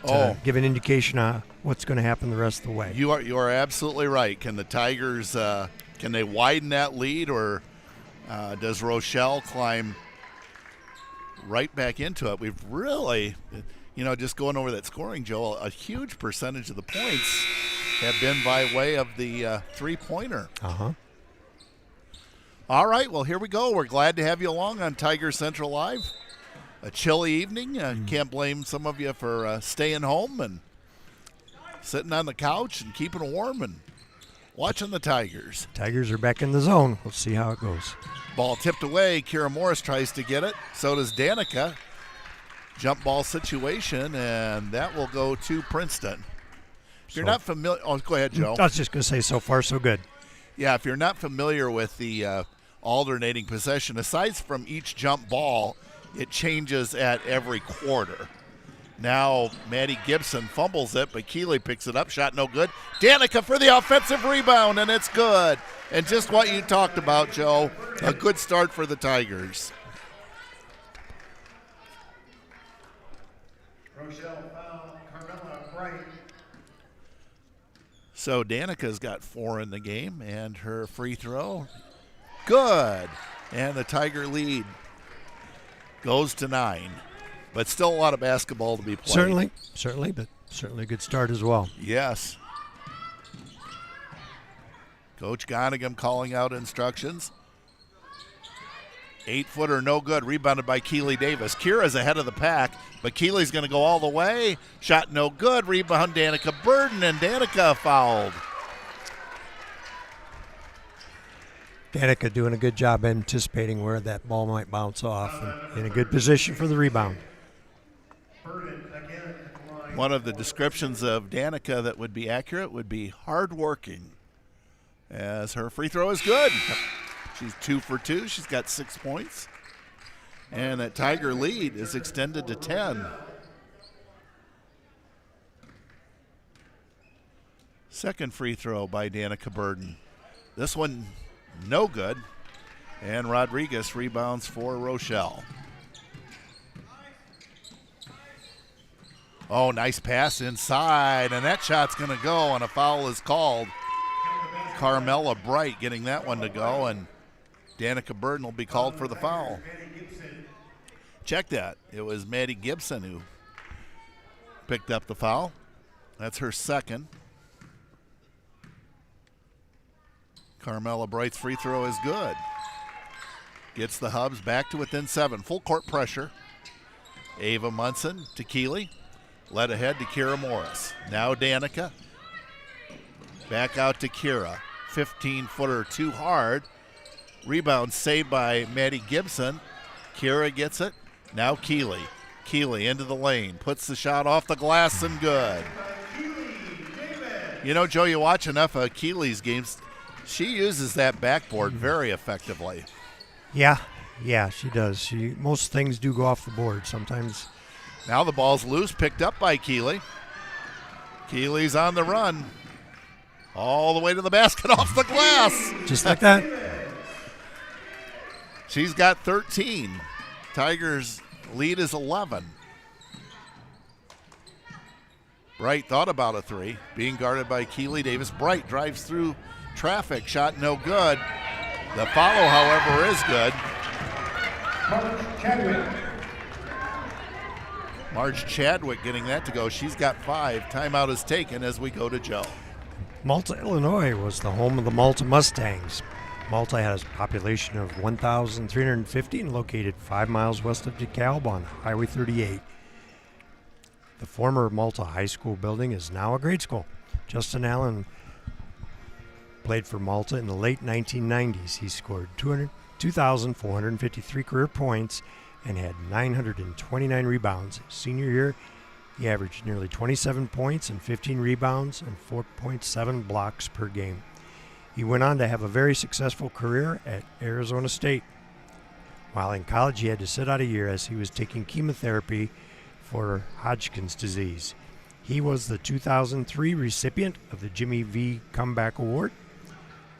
S2: give an indication of what's going to happen the rest of the way.
S1: You are absolutely right. Can the Tigers can they widen that lead, or does Rochelle climb right back into it? We've really, just going over that scoring, Joel, a huge percentage of the points have been by way of the 3-pointer.
S2: Uh-huh.
S1: All right, well, here we go. We're glad to have you along on Tiger Central Live. A chilly evening. Can't blame some of you for staying home and sitting on the couch and keeping warm and watching the Tigers.
S2: Tigers are back in the zone. We'll see how it goes.
S1: Ball tipped away. Kira Morris tries to get it. So does Danica. Jump ball situation, and that will go to Princeton. If you're not familiar, go ahead, Joe.
S2: I was just going to say, so far, so good.
S1: Yeah, if you're not familiar with the alternating possession, aside from each jump ball, it changes at every quarter. Now, Maddie Gibson fumbles it, but Keeley picks it up. Shot no good. Danica for the offensive rebound, and it's good. And just what you talked about, Joe, a good start for the Tigers.
S3: Rochelle foul, Carmela Bright.
S1: So Danica's got 4 in the game, and her free throw, good. And the Tiger lead goes to 9. But still a lot of basketball to be played.
S2: Certainly, but certainly a good start as well.
S1: Yes. Coach Gonigam calling out instructions. 8-footer, no good. Rebounded by Keely Davis. Kira's ahead of the pack, but Keely's going to go all the way. Shot no good. Rebound Danica Burden, and Danica fouled.
S2: Danica doing a good job anticipating where that ball might bounce off and in a good position for the rebound.
S1: One of the descriptions of Danica that would be accurate would be hardworking, as her free throw is good. She's 2 for 2. She's got 6 points. And that Tiger lead is extended to 10. Second free throw by Danica Burden. This one no good. And Rodriguez rebounds for Rochelle. Oh, nice pass inside, and that shot's going to go, and a foul is called. Carmela Bright getting that one to go, and Danica Burden will be called for the foul. Check that. It was Maddie Gibson who picked up the foul. That's her second. Carmela Bright's free throw is good. Gets the Hubs back to within 7. Full court pressure. Ava Munson to Keeley. Led ahead to Kira Morris. Now Danica. Back out to Kira. 15-footer too hard. Rebound saved by Maddie Gibson. Kira gets it. Now Keeley. Keeley into the lane. Puts the shot off the glass and good. You know, Joe, you watch enough of Keeley's games. She uses that backboard very effectively.
S2: Yeah, Yeah, she does. Most things do go off the board. Sometimes.
S1: Now the ball's loose, picked up by Keeley. Keeley's on the run. All the way to the basket, off the glass.
S2: Just like that.
S1: She's got 13. Tigers' lead is 11. Bright thought about a three, being guarded by Keeley Davis. Bright drives through traffic, shot no good. The follow, however, is good. Marge Chadwick getting that to go. She's got 5. Timeout is taken as we go to Joe.
S2: Malta, Illinois was the home of the Malta Mustangs. Malta has a population of 1,350 and located 5 miles west of DeKalb on Highway 38. The former Malta High School building is now a grade school. Justin Allen played for Malta in the late 1990s. He scored 2,453 career points and had 929 rebounds. Senior year, he averaged nearly 27 points and 15 rebounds and 4.7 blocks per game. He went on to have a very successful career at Arizona State. While in college, he had to sit out a year as he was taking chemotherapy for Hodgkin's disease. He was the 2003 recipient of the Jimmy V. Comeback Award.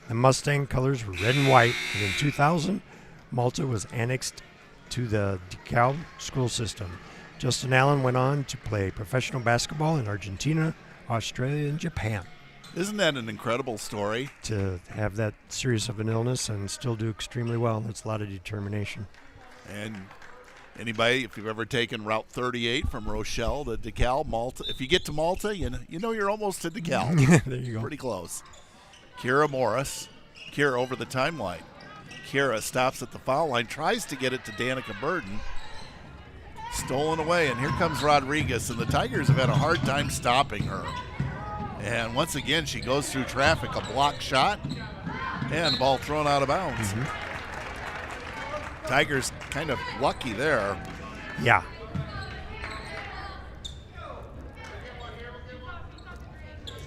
S2: The Mustang colors were red and white, and in 2000, Malta was annexed to the DeKalb school system. Justin Allen went on to play professional basketball in Argentina, Australia, and Japan.
S1: Isn't that an incredible story?
S2: To have that serious of an illness and still do extremely well, that's a lot of determination.
S1: And anybody, if you've ever taken Route 38 from Rochelle to DeKalb, Malta, if you get to Malta, you know you're almost to DeKalb.
S2: There you go.
S1: Pretty close. Kira Morris. Kira over the timeline. Kira stops at the foul line, tries to get it to Danica Burden. Stolen away, and here comes Rodriguez, and the Tigers have had a hard time stopping her. And once again, she goes through traffic, a block shot, and the ball thrown out of bounds. Tigers kind of lucky there.
S2: Yeah.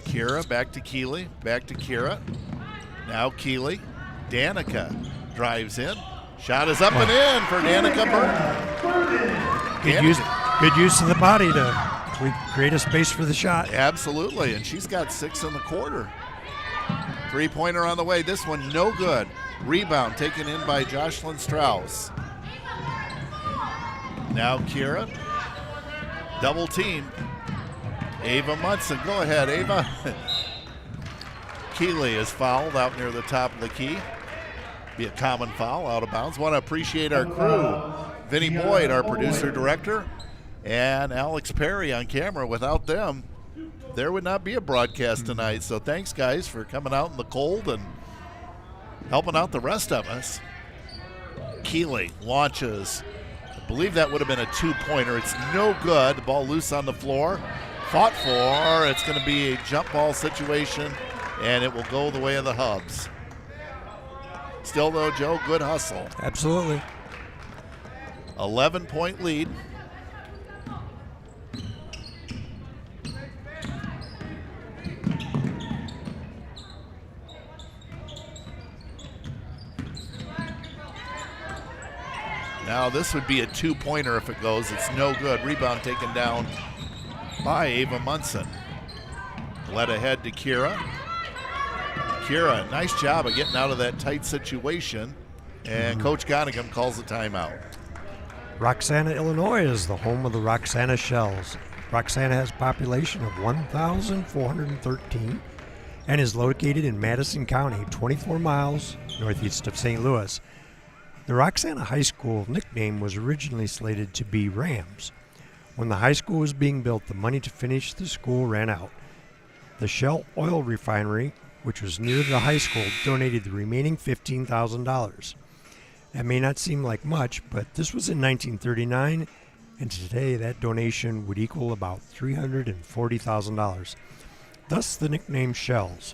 S1: Kira back to Keeley, back to Kira. Now Keeley. Danica drives in. Shot is up and in for Danica Burton.
S2: Good use of the body to create a space for the shot.
S1: Absolutely, and she's got 6 in the quarter. Three-pointer on the way. This one no good. Rebound taken in by Jocelyn Strauss. Now Kira. Double team. Ava Munson. Go ahead, Ava. Keeley is fouled out near the top of the key. Be a common foul, out of bounds. Want to appreciate our crew. Vinny Boyd, our producer-director, and Alex Perry on camera. Without them, there would not be a broadcast tonight. So thanks, guys, for coming out in the cold and helping out the rest of us. Keeley launches. I believe that would have been a 2-pointer. It's no good. The ball loose on the floor. Fought for. It's going to be a jump ball situation, and it will go the way of the Hubs. Still, though, Joe, good hustle.
S2: Absolutely.
S1: 11-point lead. Now this would be a 2-pointer if it goes. It's no good. Rebound taken down by Ava Munson. Led ahead to Kira. Kira, nice job of getting out of that tight situation. And Coach Gonigham calls the timeout.
S2: Roxana, Illinois is the home of the Roxana Shells. Roxana has a population of 1,413 and is located in Madison County, 24 miles northeast of St. Louis. The Roxana High School nickname was originally slated to be Rams. When the high school was being built, the money to finish the school ran out. The Shell Oil Refinery, which was near the high school, donated the remaining $15,000. That may not seem like much, but this was in 1939, and today that donation would equal about $340,000. Thus the nickname Shells.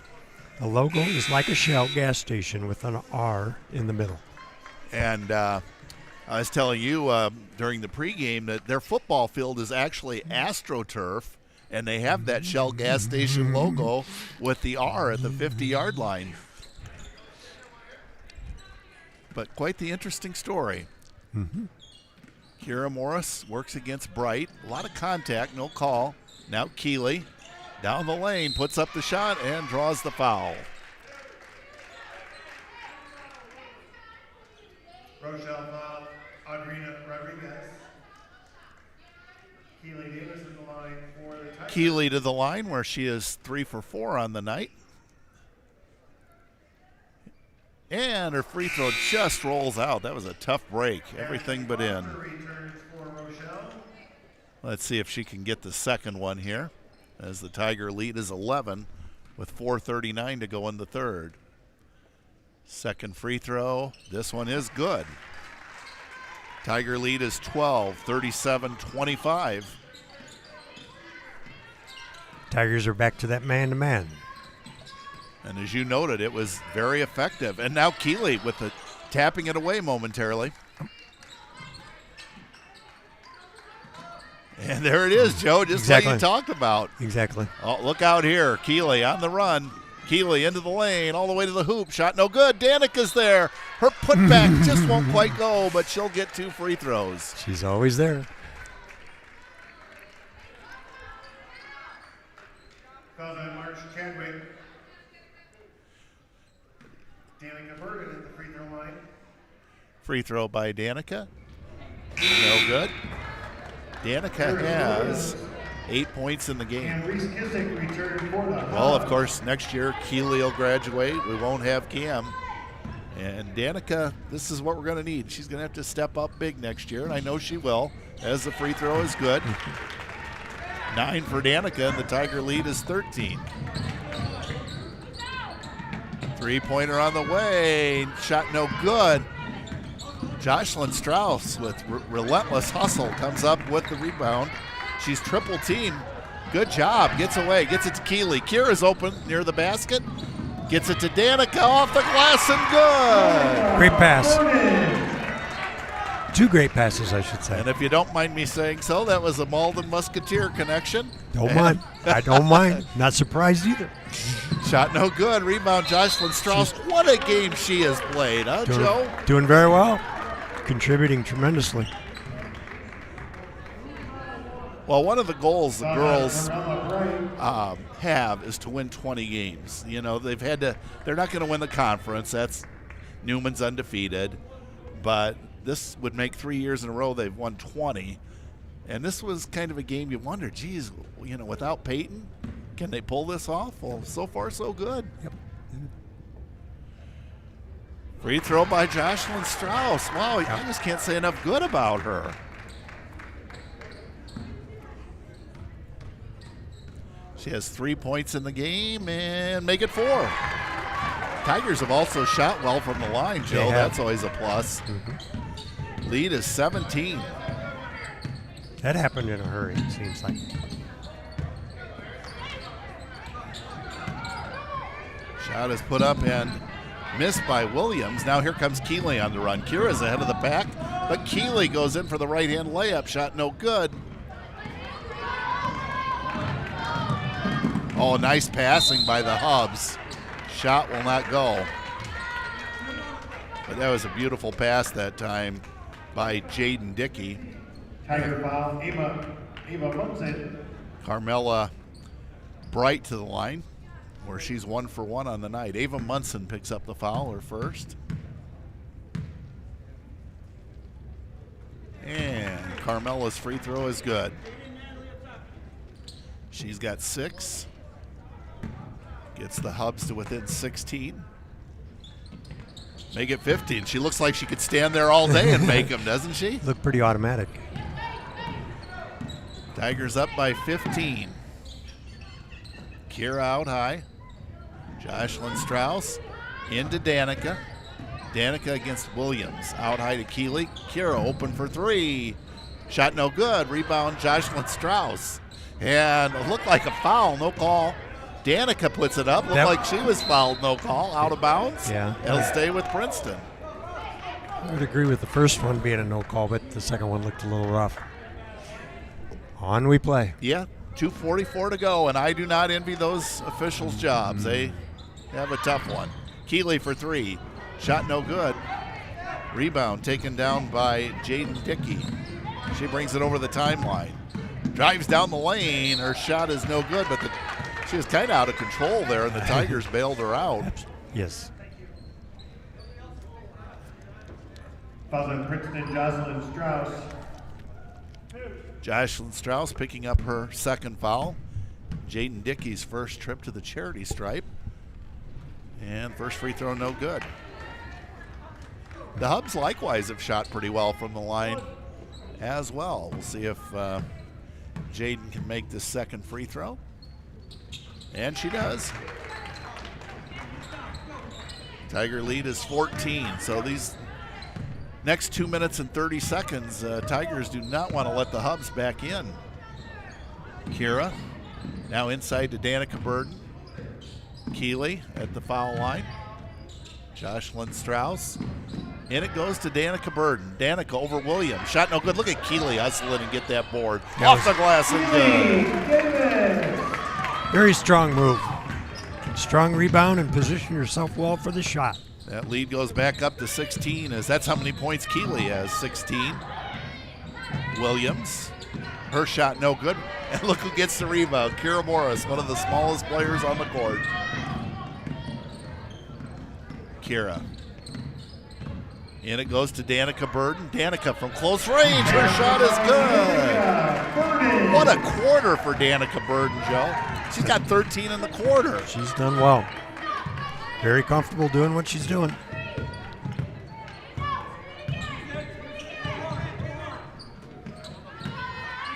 S2: The logo is like a Shell gas station with an R in the middle.
S1: And I was telling you during the pregame that their football field is actually AstroTurf, and they have that Shell gas station logo with the R at the 50-yard line. but quite the interesting story. Kira Morris works against Bright. A lot of contact, no call. Now Keeley down the lane, puts up the shot and draws the foul.
S3: Rochelle foul, Adrina Rodriguez. Keeley Davis in the line for the Tigers.
S1: Keeley to the line where she is 3 for 4 on the night. And her free throw just rolls out. That was a tough break, everything but in. Let's see if she can get the second one here, as the Tiger lead is 11 with 4:39 to go in the third. Second free throw, this one is good. Tiger lead is 12, 37-25.
S2: Tigers are back to that man-to-man.
S1: And as you noted, it was very effective. And now Keeley with the tapping it away momentarily. And there it is, Joe, just like you talked about.
S2: Exactly.
S1: Oh, look out here. Keeley on the run. Keeley into the lane, all the way to the hoop. Shot no good. Danica's there. Her putback just won't quite go, but she'll get 2 free throws.
S2: She's always there.
S3: Foul on March Chadwick. Danica Bergen at the free throw line.
S1: Free throw by Danica. No good. Danica has 8 points in the game.
S3: And Reese Kissick returned for the
S1: Well, of course, next year Keeley will graduate. We won't have Cam. And Danica, this is what we're going to need. She's going to have to step up big next year, and I know she will, as the free throw is good. 9 for Danica, and the Tiger lead is 13. Three-pointer on the way. Shot no good. Jocelyn Strauss with relentless hustle comes up with the rebound. She's triple teamed. Good job. Gets away. Gets it to Keeley. Kira's open near the basket. Gets it to Danica off the glass and good.
S2: Great pass. 2 great passes, I should say.
S1: And if you don't mind me saying so, that was a Malden Musketeer connection.
S2: Don't mind. I don't mind. Not surprised either.
S1: Shot no good. Rebound Jocelyn Strauss. What a game she has played, huh, Joe?
S2: Doing very well. Contributing tremendously.
S1: Well, one of the goals the girls have is to win 20 games. You know, they've had to, they're not going to win the conference. That's Newman's undefeated. But this would make 3 years in a row they've won 20. And this was kind of a game you wonder, geez, you know, without Peyton, can they pull this off? Well, so far so good.
S2: Yep.
S1: Free throw by Jocelyn Strauss. Wow, I just can't say enough good about her. She has 3 points in the game and make it 4. Tigers have also shot well from the line, Joe. That's always a plus. Lead is 17.
S2: That happened in a hurry, it seems like.
S1: Shot is put up and missed by Williams. Now here comes Keeley on the run. Kira's ahead of the pack, but Keeley goes in for the right-hand layup. Shot no good. Oh, nice passing by the Hubs. Shot will not go. But that was a beautiful pass that time by Jaden Dickey.
S3: Tiger foul, Eva Munson.
S1: Carmela Bright to the line, where she's 1 for 1 on the night. Ava Munson picks up the foul, her first. And Carmela's free throw is good. She's got 6. Gets the Hubs to within 16. Make it 15. She looks like she could stand there all day and make them, doesn't she?
S2: Look pretty automatic.
S1: Tigers up by 15. Kira out high. Jocelyn Strauss into Danica. Danica against Williams. Out high to Keeley. Kira open for 3. Shot no good. Rebound Jocelyn Strauss. And it looked like a foul. No call. Danica puts it up. Looked like she was fouled. No call. Out of bounds.
S2: Yeah.
S1: It'll stay with Princeton.
S2: I would agree with the first one being a no call, but the second one looked a little rough. On we play.
S1: Yeah. 2:44 to go, and I do not envy those officials' jobs. They have a tough one. Keeley for 3. Shot no good. Rebound taken down by Jaden Dickey. She brings it over the timeline. Drives down the lane. Her shot is no good, but she was kind of out of control there, and the Tigers bailed her out.
S2: Yes.
S3: Foul on Princeton, Jocelyn Strauss.
S1: Jocelyn Strauss picking up her second foul. Jaden Dickey's first trip to the charity stripe. And first free throw no good. The Hubs likewise have shot pretty well from the line as well. We'll see if Jaden can make this second free throw. And she does. Tiger lead is 14. So these next 2 minutes and 30 seconds, Tigers do not want to let the Hubs back in. Kira now inside to Danica Burden. Keeley at the foul line. Jocelyn Strauss. And it goes to Danica Burden. Danica over Williams. Shot no good. Look at Keeley hustling and get that board. Off the glass and good.
S2: Very strong move. Strong rebound and position yourself well for the shot.
S1: That lead goes back up to 16 as that's how many points Keeley has, 16. Williams, her shot no good. And look who gets the rebound, Kira Morris, one of the smallest players on the court. Kira. And it goes to Danica Burden. Danica from close range, her shot is good. What a quarter for Danica Burden, Joe. She's got 13 in the quarter.
S2: She's done well. Very comfortable doing what she's doing.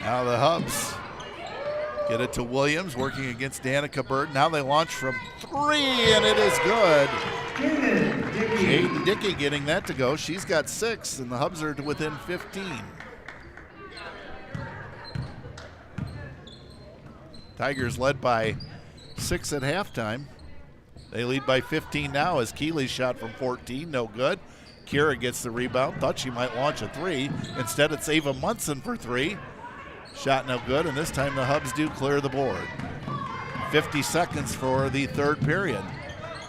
S1: Now the Hubs get it to Williams, working against Danica Burden. Now they launch from 3, and it is good. Jaden Dickey getting that to go. She's got 6, and the Hubs are within 15. Tigers led by 6 at halftime. They lead by 15 now as Keeley's shot from 14, no good. Kira gets the rebound. Thought she might launch a 3. Instead, it's Ava Munson for 3. Shot no good, and this time the Hubs do clear the board. 50 seconds for the third period.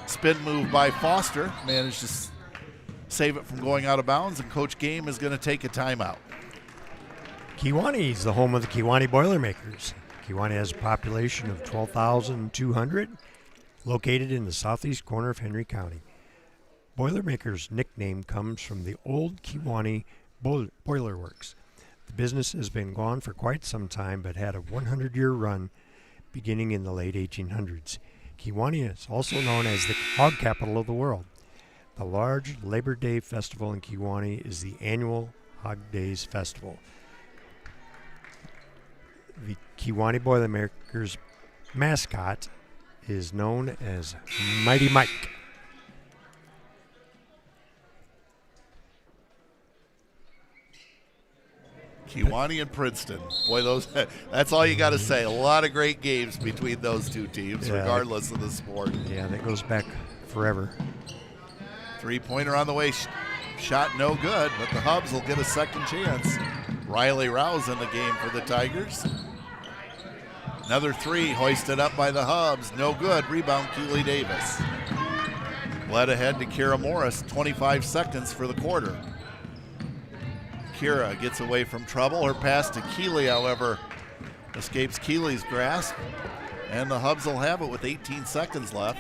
S1: Spin move by Foster. Managed to save it from going out of bounds, and Coach Game is going to take a timeout.
S2: Kewanee is the home of the Kewanee Boilermakers. Kewanee has a population of 12,200, located in the southeast corner of Henry County. Boilermakers' nickname comes from the old Kewanee Boiler Works. The business has been gone for quite some time, but had a 100-year run beginning in the late 1800s. Kewanee is also known as the hog capital of the world. The large Labor Day festival in Kewanee is the annual Hog Days Festival. The Kewanee Boilermakers mascot is known as Mighty Mike.
S1: Kewanee and Princeton. Boy, that's all you got to say. A lot of great games between those two teams, regardless of the sport.
S2: Yeah, that goes back forever.
S1: Three-pointer on the way. Shot no good, but the Hubs will get a second chance. Riley Rouse in the game for the Tigers. Another 3 hoisted up by the Hubs. No good. Rebound, Keeley Davis. Led ahead to Kira Morris. 25 seconds for the quarter. Kira gets away from trouble. Her pass to Keeley, however, escapes Keeley's grasp. And the Hubs will have it with 18 seconds left.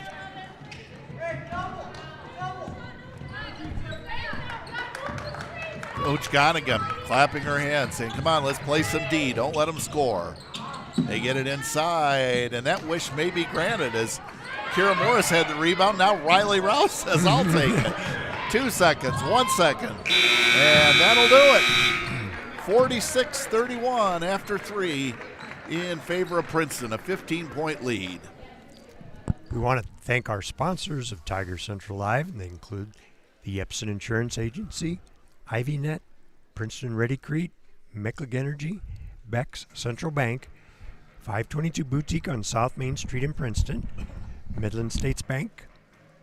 S1: Coach Gonigan clapping her hands, saying, come on, let's play some D. Don't let them score. They get it inside, and that wish may be granted as Kira Morris had the rebound. Now Riley Rouse says, I'll take it. 2 seconds, 1 second, and that'll do it. 46-31 after 3 in favor of Princeton, a 15-point lead.
S2: We want to thank our sponsors of Tiger Central Live, and they include the Yepsen Insurance Agency, IvyNet, Princeton Ready Crete, Mecklig Energy, Beck's Central Bank, 522 Boutique on South Main Street in Princeton, Midland States Bank,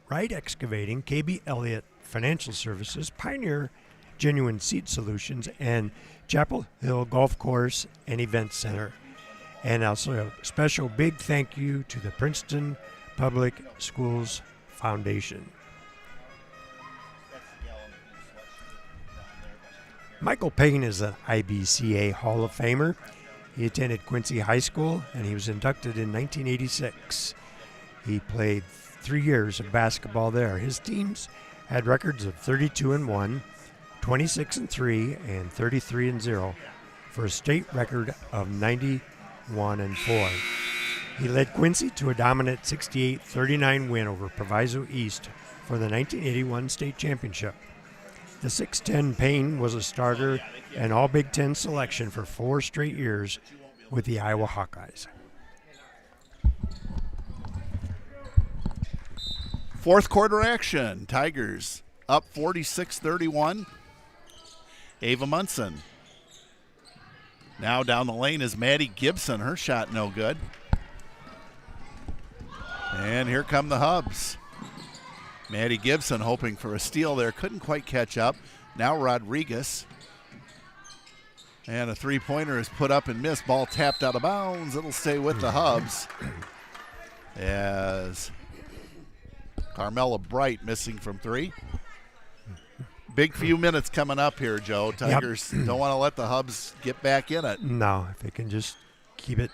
S2: Wright Excavating, KB Elliott Financial Services, Pioneer Genuine Seed Solutions, and Chapel Hill Golf Course and Event Center. And also a special big thank you to the Princeton Public Schools Foundation. Michael Payne is an IBCA Hall of Famer. He attended Quincy High School, and he was inducted in 1986. He played 3 years of basketball there. His teams had records of 32-1, 26-3, and 33-0 for a state record of 91-4. He led Quincy to a dominant 68-39 win over Proviso East for the 1981 state championship. The 6'10 Payne was a starter and all Big Ten selection for 4 straight years with the Iowa Hawkeyes.
S1: Fourth quarter action. Tigers up 46-31. Ava Munson. Now down the lane is Maddie Gibson. Her shot no good. And here come the Hubs. Maddie Gibson hoping for a steal there. Couldn't quite catch up. Now Rodriguez. And a three-pointer is put up and missed. Ball tapped out of bounds. It'll stay with the Hubs. As Carmela Bright missing from 3. Big few minutes coming up here, Joe. Tigers don't want to let the Hubs get back in it.
S2: No, if they can just keep it.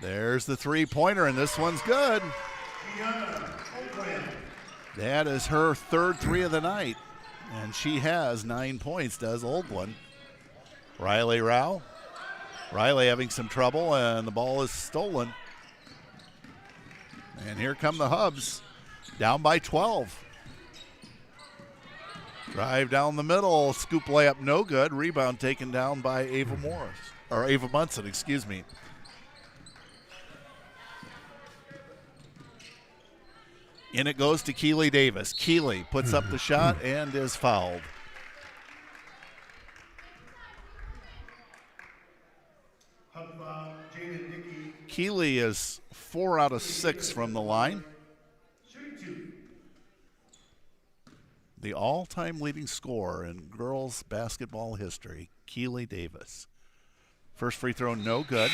S1: There's the three-pointer, and this one's good. That is her 3rd 3 of the night, and she has 9 points, does Oldwin. Riley Rao. Riley having some trouble, and the ball is stolen. And here come the Hubs, down by 12. Drive down the middle, scoop layup no good. Rebound taken down by Ava Munson, excuse me. In it goes to Keeley Davis. Keeley puts up the shot and is fouled. Keeley is 4 out of 6 from the line. The all-time leading scorer in girls basketball history, Keeley Davis. First free throw, no good.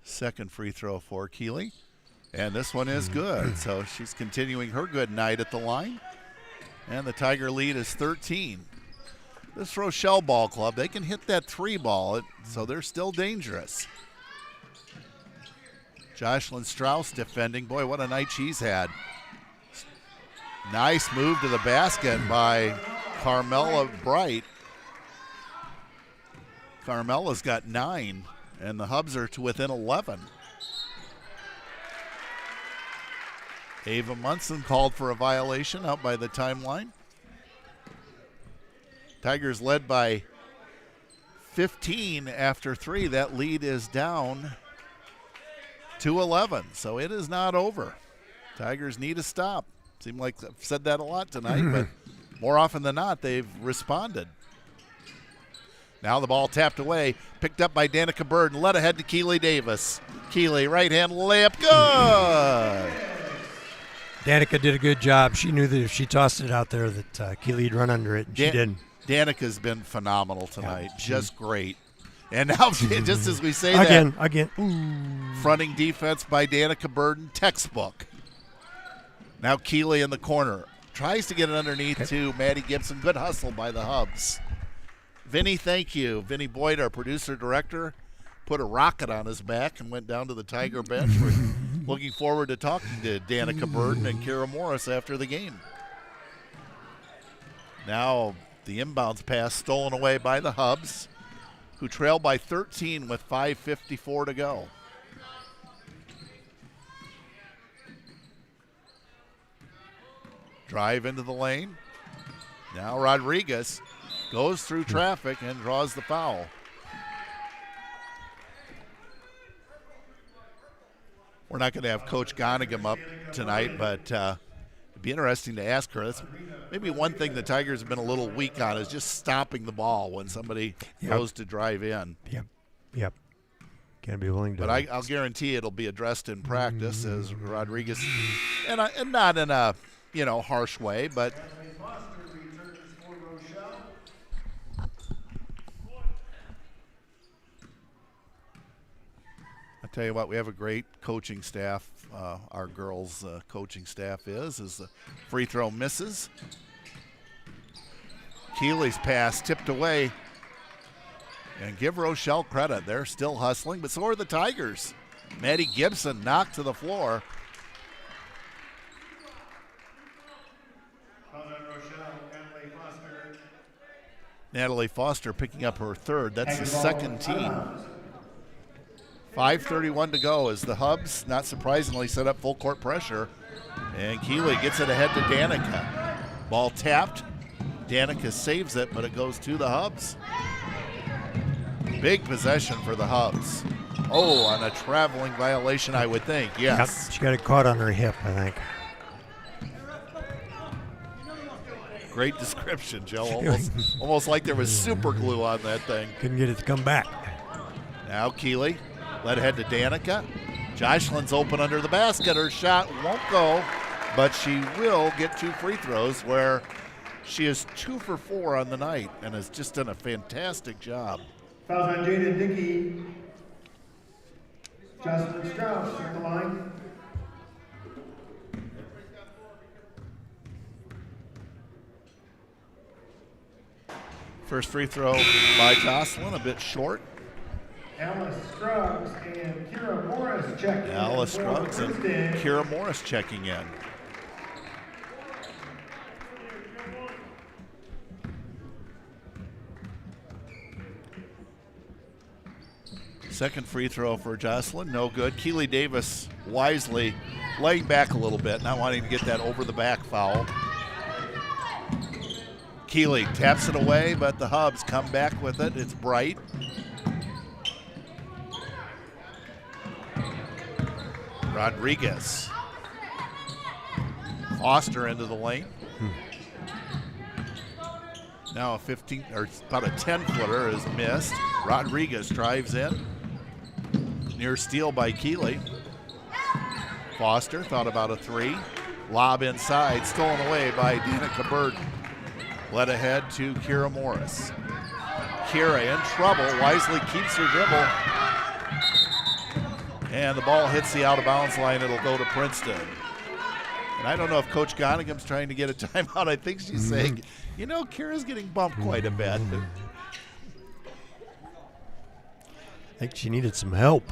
S1: Second free throw for Keeley. And this one is good. So she's continuing her good night at the line. And the Tiger lead is 13. This Rochelle ball club, they can hit that 3 ball, so they're still dangerous. Jocelyn Strauss defending. Boy, what a night she's had. Nice move to the basket by Carmela Bright. Carmela's got 9, and the Hubs are to within 11. Ava Munson called for a violation out by the timeline. Tigers led by 15 after 3. That lead is down to 11, so it is not over. Tigers need a stop. Seemed like I've said that a lot tonight, but more often than not, they've responded. Now the ball tapped away, picked up by Danica Bird, and led ahead to Keeley Davis. Keeley, right-hand layup, good!
S2: Danica did a good job. She knew that if she tossed it out there that Keeley'd run under it, and she didn't.
S1: Danica's been phenomenal tonight, just great. And now, just as we say
S2: again,
S1: fronting defense by Danica Burden, textbook. Now Keeley in the corner. Tries to get it underneath to Maddie Gibson. Good hustle by the Hubs. Vinny, thank you. Vinny Boyd, our producer-director, put a rocket on his back and went down to the Tiger bench. We're looking forward to talking to Danica Burden and Kira Morris after the game. Now the inbounds pass stolen away by the Hubs, who trail by 13 with 5:54 to go. Drive into the lane. Now Rodriguez goes through traffic and draws the foul. We're not going to have Coach Gonigam up tonight, but it'd be interesting to ask her. That's maybe one thing the Tigers have been a little weak on is just stopping the ball when somebody goes to drive in.
S2: Yep. Can't be willing to.
S1: But I'll guarantee it'll be addressed in practice as Rodriguez, and not in a harsh way, but Tell you what, we have a great coaching staff. Our girls' coaching staff is the free throw misses. Keeley's pass tipped away. And give Rochelle credit. They're still hustling, but so are the Tigers. Maddie Gibson knocked to the floor. Natalie Foster picking up her third. That's the second team. 5:31 to go as the Hubs, not surprisingly, set up full court pressure. And Keeley gets it ahead to Danica. Ball tapped. Danica saves it, but it goes to the Hubs. Big possession for the Hubs. Oh, on a traveling violation, I would think. Yes.
S2: Yep, she got it caught on her hip, I think.
S1: Great description, Joe. Almost like there was super glue on that thing.
S2: Couldn't get it to come back.
S1: Now Keeley led ahead to Danica. Jocelyn's open under the basket. Her shot won't go, but she will get 2 free throws where she is 2 for 4 on the night and has just done a fantastic job.
S3: Fouls on Jaden Dickey. Justin Strauss at the line.
S1: First free throw by Jocelyn, a bit short.
S3: Alice Scruggs and Kira Morris checking in.
S1: Alice Scruggs and Kira Morris checking in. Second free throw for Jocelyn, no good. Keeley Davis wisely laying back a little bit, not wanting to get that over the back foul. Keeley taps it away, but the Hubs come back with it. It's Bright. Rodriguez. Foster into the lane. Now a 15, or about a 10-footer is missed. Rodriguez drives in. Near steal by Keeley. Foster thought about a 3. Lob inside, stolen away by Danica Burton. Led ahead to Kira Morris. Kira in trouble, wisely keeps her dribble. And the ball hits the out-of-bounds line. It'll go to Princeton. And I don't know if Coach Gonigham's trying to get a timeout. I think she's saying, you know, Kira's getting bumped quite a bit.
S2: I think she needed some help.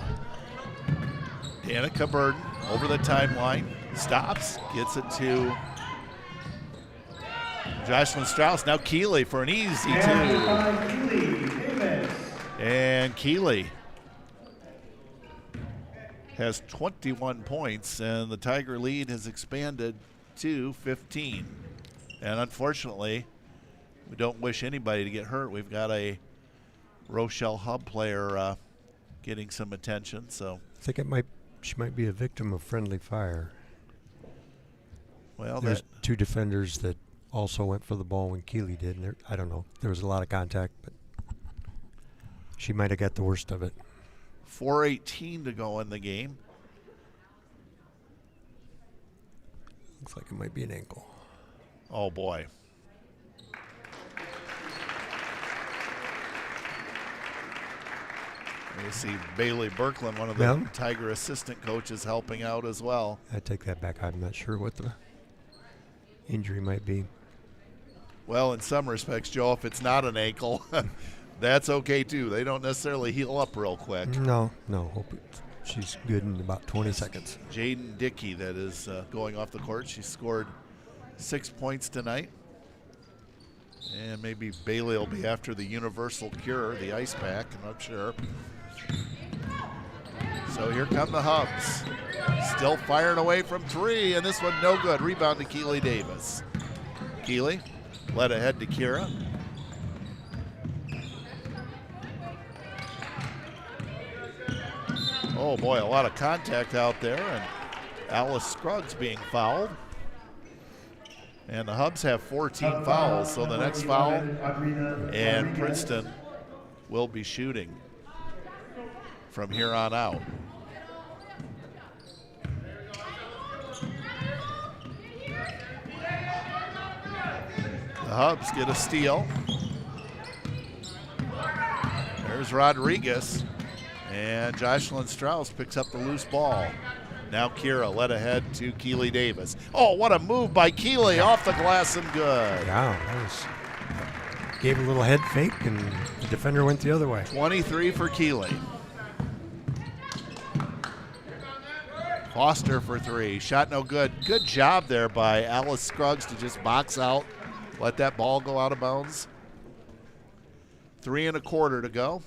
S1: Danica Burton over the timeline. Stops, gets it to Jocelyn Strauss. Now Keeley for an easy 2. And Keeley has 21 points, and the Tiger lead has expanded to 15. And unfortunately, we don't wish anybody to get hurt. We've got a Rochelle Hub player getting some attention. So
S2: I think she might be a victim of friendly fire.
S1: Well,
S2: there's 2 defenders that also went for the ball when Keeley did. And I don't know. There was a lot of contact, but she might have got the worst of it.
S1: 4:18 to go in the game.
S2: Looks like it might be an ankle.
S1: Oh, boy. You see Bailey Birkland, one of the Tiger assistant coaches, helping out as well.
S2: I take that back. I'm not sure what the injury might be.
S1: Well, in some respects, Joe, if it's not an ankle, that's okay too. They don't necessarily heal up real quick.
S2: No. Hope she's good in about 20 seconds.
S1: Jaden Dickey, that is going off the court. She scored 6 points tonight. And maybe Bailey will be after the universal cure, the ice pack, I'm not sure. So here come the Hubs. Still firing away from 3, and this one no good. Rebound to Keeley Davis. Keeley led ahead to Kira. Oh boy, a lot of contact out there, and Alice Scruggs being fouled. And the Hubs have 14 fouls, so the next foul, and Princeton will be shooting from here on out. The Hubs get a steal. There's Rodriguez. And Jocelyn Strauss picks up the loose ball. Now Kira led ahead to Keely Davis. Oh, what a move by Keely, off the glass and good.
S2: Yeah, gave a little head fake, and the defender went the other way.
S1: 23 for Keely. Foster for 3. Shot no good. Good job there by Alice Scruggs to just box out, let that ball go out of bounds. 3 1/4 to go.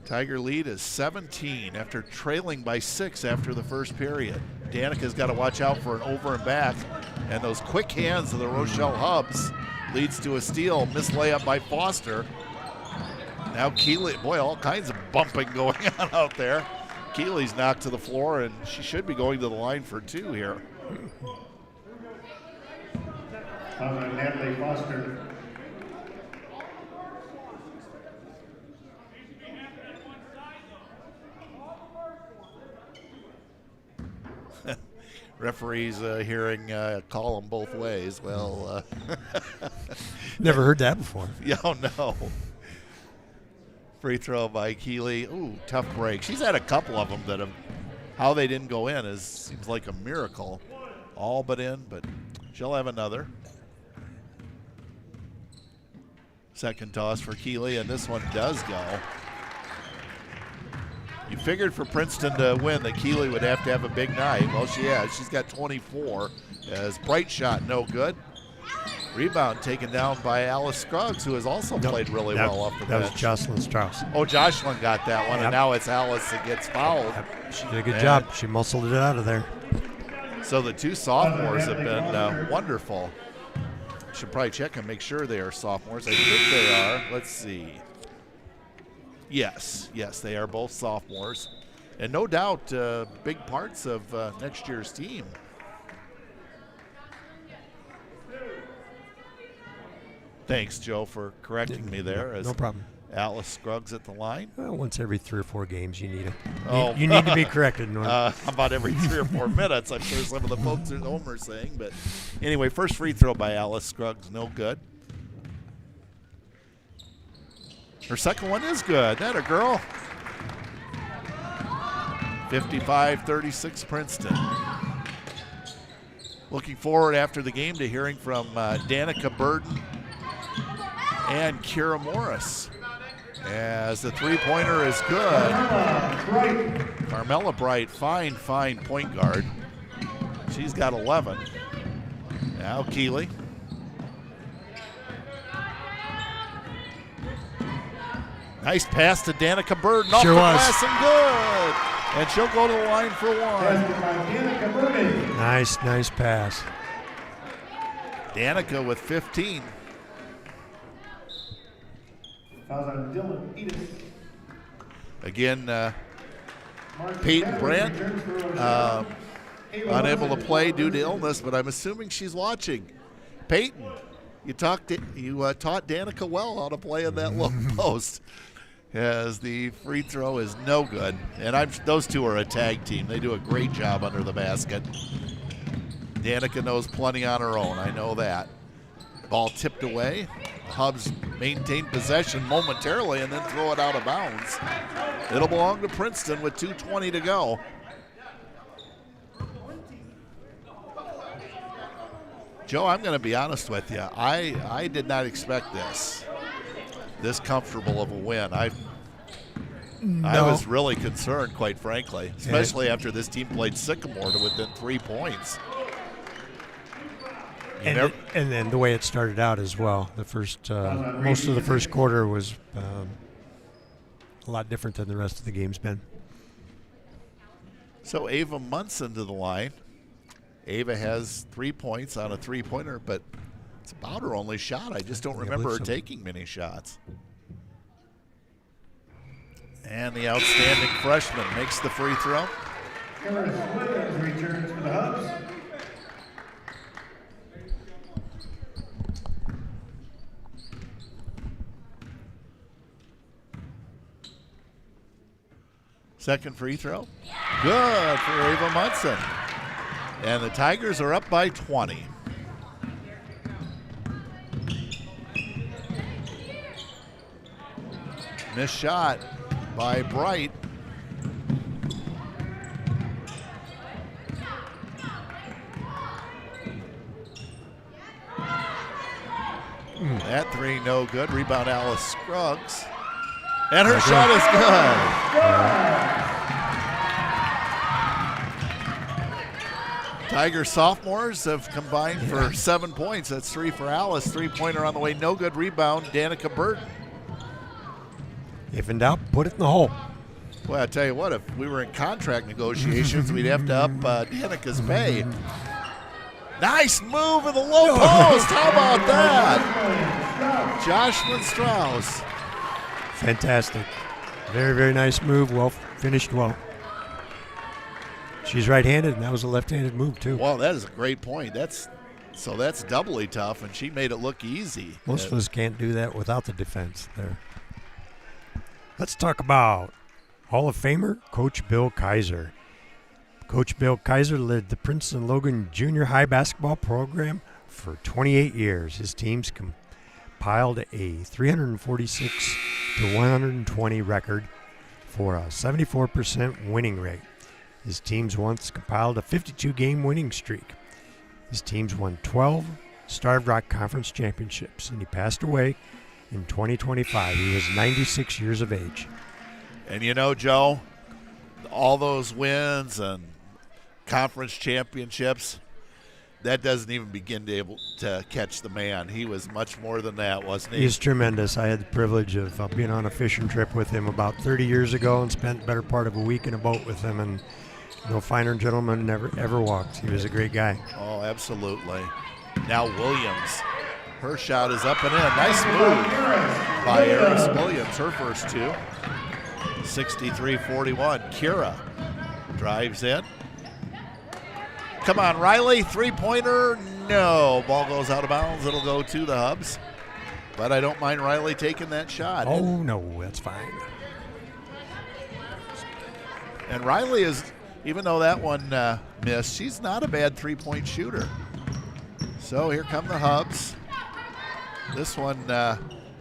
S1: Tiger lead is 17 after trailing by 6 after the first period. Danica's got to watch out for an over and back, and those quick hands of the Rochelle Hubs leads to a steal. Missed layup by Foster. Now Keely, boy, all kinds of bumping going on out there. Keely's knocked to the floor, and she should be going to the line for 2 here.
S3: Natalie Foster.
S1: Referees hearing call them both ways. Well,
S2: never heard that before.
S1: Yeah, oh no. Free throw by Keely. Ooh, tough break. She's had a couple of them that have, how they didn't go in seems like a miracle. All but in, but she'll have another. Second toss for Keely, and this one does go. You figured for Princeton to win that Keely would have to have a big night. Well, she has. She's got 24. As Bright shot no good. Rebound taken down by Alice Scruggs, who has also played really well off the bench.
S2: That was Jocelyn Strauss.
S1: Oh, Jocelyn got that one, and now it's Alice that gets fouled.
S2: She did a good job. She muscled it out of there.
S1: So the 2 sophomores have been wonderful. Should probably check and make sure they are sophomores. I think they are. Let's see. Yes, they are both sophomores. And no doubt big parts of next year's team. Thanks, Joe, for correcting me there.
S2: No problem.
S1: Alice Scruggs at the line.
S2: Well, once every 3 or 4 games you need it.
S1: Oh.
S2: You need to be corrected, Norm.
S1: About every 3 or 4 minutes, I'm sure some of the folks at home are saying. But anyway, first free throw by Alice Scruggs, no good. Her second one is good. That a girl. 55-36 Princeton. Looking forward after the game to hearing from Danica Burden and Kira Morris. As the three-pointer is good. Carmela Bright, fine point guard. She's got 11. Now Keely. Nice pass to Danica Burden. Off the glass and good. And she'll go to the line for 1.
S2: Nice pass.
S1: Danica with 15. Again, Peyton Brandt unable to play due to illness, but I'm assuming she's watching. Peyton, you taught Danica well how to play in that low post. As the free throw is no good. And those two are a tag team. They do a great job under the basket. Danica knows plenty on her own. I know that. Ball tipped away. Hubs maintain possession momentarily and then throw it out of bounds. It'll belong to Princeton with 2:20 to go. Joe, I'm going to be honest with you. I did not expect this comfortable of a win. I was really concerned, quite frankly, especially after this team played Sycamore to within 3 points.
S2: And then the way it started out as well. The first, most of the first quarter was a lot different than the rest of the game's been.
S1: So Ava Munson to the line. Ava has 3 points on a three-pointer, but it's about her only shot. I just don't remember her taking many shots. And the outstanding freshman makes the free throw.
S3: Harris Williams returns for the Hubs.
S1: Second free throw. Good for Ava Munson. And the Tigers are up by 20. Missed shot by Bright. That three no good. Rebound Alice Scruggs. And her shot is good. Tiger sophomores have combined for 7 points. That's 3 for Alice. Three-pointer on the way. No good. Rebound Danica Burton.
S2: If in doubt, put it in the hole.
S1: Well, I tell you what, if we were in contract negotiations, we'd have to up Danica's pay. Nice move in the low post. How about that? Jocelyn Strauss.
S2: Fantastic. Very, very nice move. Well finished well. She's right-handed, and that was a left-handed move, too.
S1: Well, that is a great point. That's doubly tough, and she made it look easy.
S2: Most of us can't do that without the defense there. Let's talk about Hall of Famer Coach Bill Kaiser. Coach Bill Kaiser led the Princeton Logan Junior High basketball program for 28 years. His teams compiled a 346 to 120 record for a 74% winning rate. His teams once compiled a 52-game winning streak. His teams won 12 Starved Rock Conference championships, and he passed away in 2025. He was 96 years of age.
S1: And you know, Joe, all those wins and conference championships, that doesn't even begin to able to catch the man. He was much more than that, wasn't he?
S2: He's tremendous. I had the privilege of being on a fishing trip with him about 30 years ago and spent the better part of a week in a boat with him, and no finer gentleman ever walked. He was a great guy.
S1: Oh, absolutely. Now Williams. Her shot is up and in. Nice move by Eris Williams, her first two. 63-41. Kira drives in. Come on, Riley. Three-pointer. No. Ball goes out of bounds. It'll go to the Hubs. But I don't mind Riley taking that shot.
S2: Oh, no. That's fine.
S1: And Riley is, even though that one missed, she's not a bad three-point shooter. So here come the Hubs. This one, I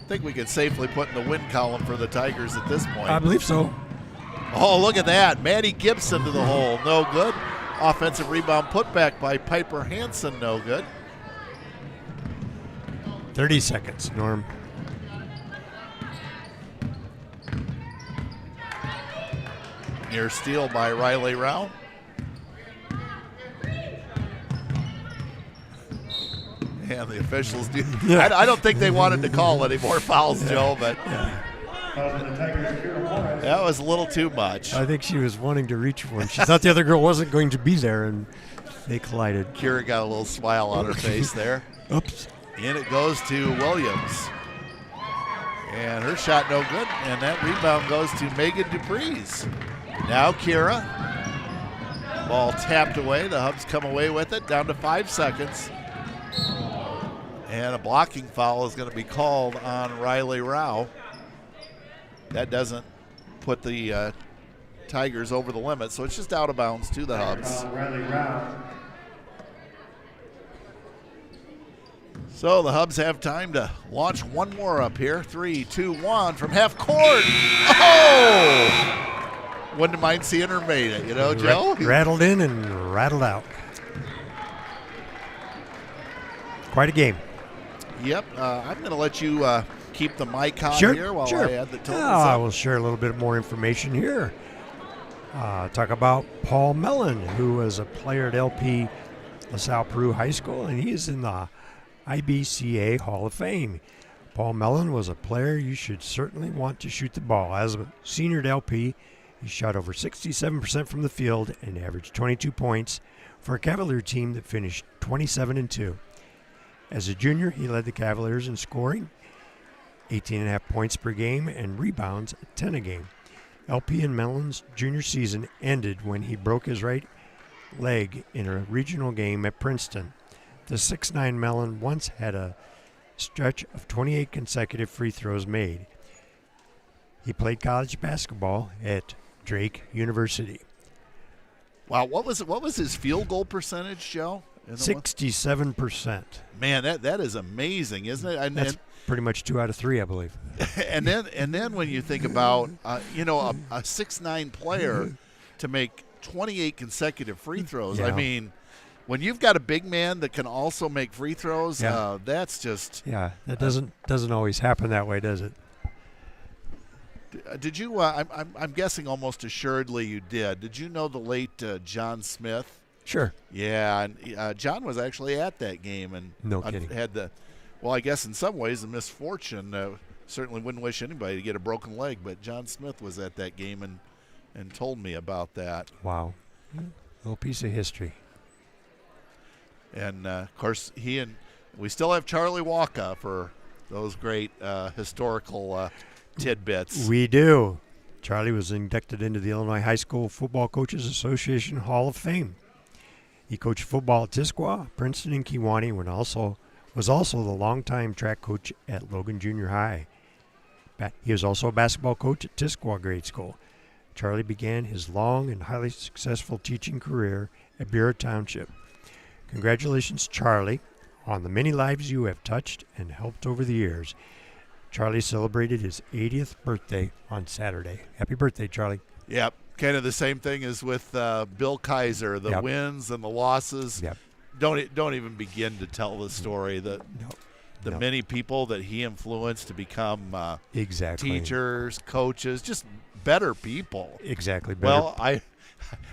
S1: think we could safely put in the win column for the Tigers at this point.
S2: I believe so.
S1: Oh, look at that. Maddie Gibson to the hole. No good. Offensive rebound put back by Piper Hansen. No good.
S2: 30 seconds, Norm.
S1: Near steal by Riley Rao. And the officials do. I don't think they wanted to call any more fouls, Joe, but that was a little too much.
S2: I think she was wanting to reach for him. She thought the other girl wasn't going to be there, and they collided.
S1: Kira got a little smile on her face there.
S2: Oops.
S1: In it goes to Williams. And her shot no good, and that rebound goes to Megan Dupreez. Now Kira. Ball tapped away. The Hubs come away with it, down to 5 seconds. And a blocking foul is going to be called on Riley Rao. That doesn't put the Tigers over the limit, so it's just out of bounds to the Hubs.
S3: Riley Rao.
S1: So the Hubs have time to launch one more up here. 3, 2, 1 from half court. Oh! Wouldn't mind seeing her made it, you know, Joe?
S2: Rattled in and rattled out. Quite a game.
S1: Yep. I'm going to let you keep the mic on here while I add the totals
S2: I
S1: up.
S2: will share a little bit more information here. Talk about Paul Mellon, who was a player at LP LaSalle Peru High School, and he is in the IBCA Hall of Fame. Paul Mellon was a player you should certainly want to shoot the ball. As a senior at LP, he shot over 67% from the field and averaged 22 points for a Cavalier team that finished 27-2. As a junior, he led the Cavaliers in scoring, 18.5 points per game, and rebounds, 10 a game. LP and Mellon's junior season ended when he broke his right leg in a regional game at Princeton. The 6'9" Mellon once had a stretch of 28 consecutive free throws made. He played college basketball at Drake University.
S1: Wow, what was his field goal percentage, Joe? in the
S2: 67%.
S1: Man, that is amazing, isn't it? And
S2: That's pretty much 2 out of 3, I believe.
S1: and then when you think about a 6'9" player to make 28 consecutive free throws,
S2: Yeah.
S1: I mean, when you've got a big man that can also make free throws, that's just
S2: that doesn't always happen that way, does it?
S1: Did you? I'm guessing almost assuredly you did. Did you know the late John Smith?
S2: Sure.
S1: Yeah, and John was actually at that game and
S2: No kidding.
S1: had well, I guess in some ways the misfortune. Certainly wouldn't wish anybody to get a broken leg, but John Smith was at that game and told me about that.
S2: Wow. Little piece of history.
S1: And of course, we still have Charlie Walker for those great historical tidbits.
S2: We do. Charlie was inducted into the Illinois High School Football Coaches Association Hall of Fame. He coached football at Tisquoa, Princeton, and Kewanee, was also the longtime track coach at Logan Junior High. He was also a basketball coach at Tisquoa Grade School. Charlie began his long and highly successful teaching career at Bureau Township. Congratulations, Charlie, on the many lives you have touched and helped over the years. Charlie celebrated his 80th birthday on Saturday. Happy birthday, Charlie.
S1: Yep. Kind of the same thing as with Bill Kaiser, the wins and the losses.
S2: Yep.
S1: Don't even begin to tell the story. The many people that he influenced to become
S2: exactly
S1: teachers, coaches, just better people.
S2: Exactly. Better.
S1: Well,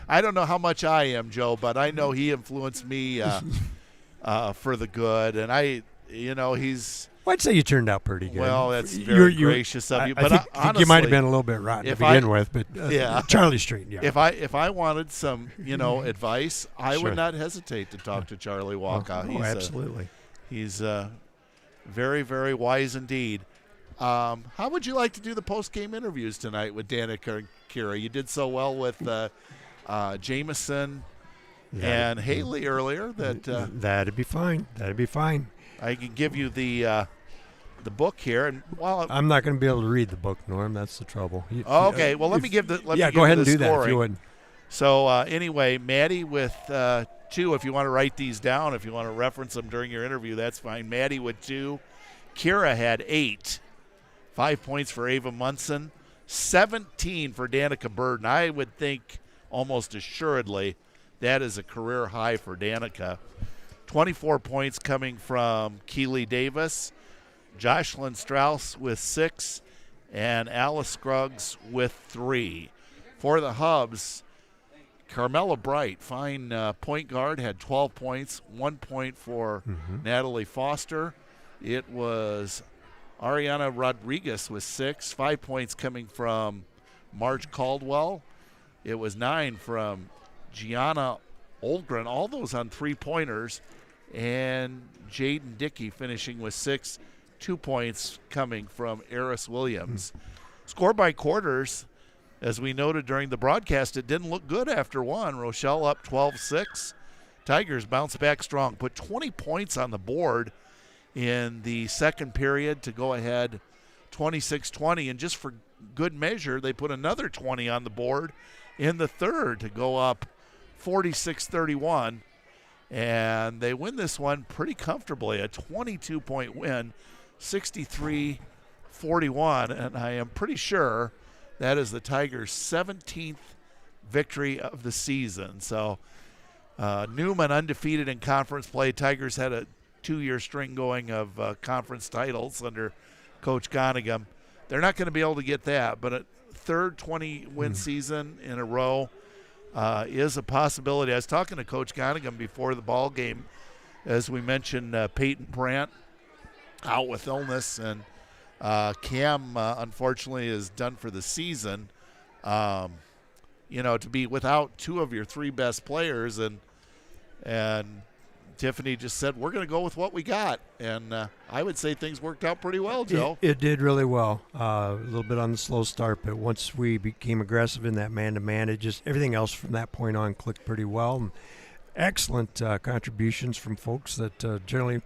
S1: I don't know how much I am, Joe, but I know he influenced me for the good, and he's.
S2: Well, I'd say you turned out pretty good.
S1: Well, that's very gracious of you. But
S2: I think
S1: honestly,
S2: you might have been a little bit rotten to begin with, but Charlie straightened you out.
S1: If I wanted some, advice, I would not hesitate to talk to Charlie Walker.
S2: Oh, absolutely.
S1: He's very, very wise indeed. How would you like to do the post-game interviews tonight with Danica and Kira? You did so well with Jameson and Haley earlier.
S2: That'd be fine. That'd be fine.
S1: I can give you the book here, and
S2: I'm not going to be able to read the book, Norm. That's the trouble.
S1: Okay, well let me give the
S2: go ahead and do that if you would.
S1: So anyway, Maddie with 2. If you want to write these down, if you want to reference them during your interview, that's fine. Maddie with 2. Kira had 8. 5 points for Ava Munson. 17 for Danica Burden. I would think almost assuredly that is a career high for Danica. 24 points coming from Keely Davis. Jocelyn Strauss with 6, and Alice Scruggs with 3. For the Hubs, Carmela Bright, fine point guard, had 12 points, 1 point for Natalie Foster. It was Ariana Rodriguez with 6, 5 points coming from Marge Caldwell. It was 9 from Gianna Oldgren, all those on 3-pointers, and Jaden Dickey finishing with 6. 2 points coming from Eris Williams. Score by quarters, as we noted during the broadcast, it didn't look good after one. Rochelle up 12-6. Tigers bounced back strong, put 20 points on the board in the second period to go ahead 26-20. And just for good measure, they put another 20 on the board in the third to go up 46-31. And they win this one pretty comfortably, a 22-point win. 63-41, and I am pretty sure that is the Tigers' 17th victory of the season. So Newman undefeated in conference play. Tigers had a 2-year string going of conference titles under Coach Gonigam. They're not going to be able to get that, but a third 20-win season in a row is a possibility. I was talking to Coach Gonigam before the ball game, as we mentioned Peyton Brandt out with illness, and Cam unfortunately is done for the season. To be without 2 of your 3 best players, and Tiffany just said we're going to go with what we got, and I would say things worked out pretty well, Joe.
S2: It did really well. A little bit on the slow start, but once we became aggressive in that man-to-man, everything else from that point on clicked pretty well. And excellent contributions from folks that generally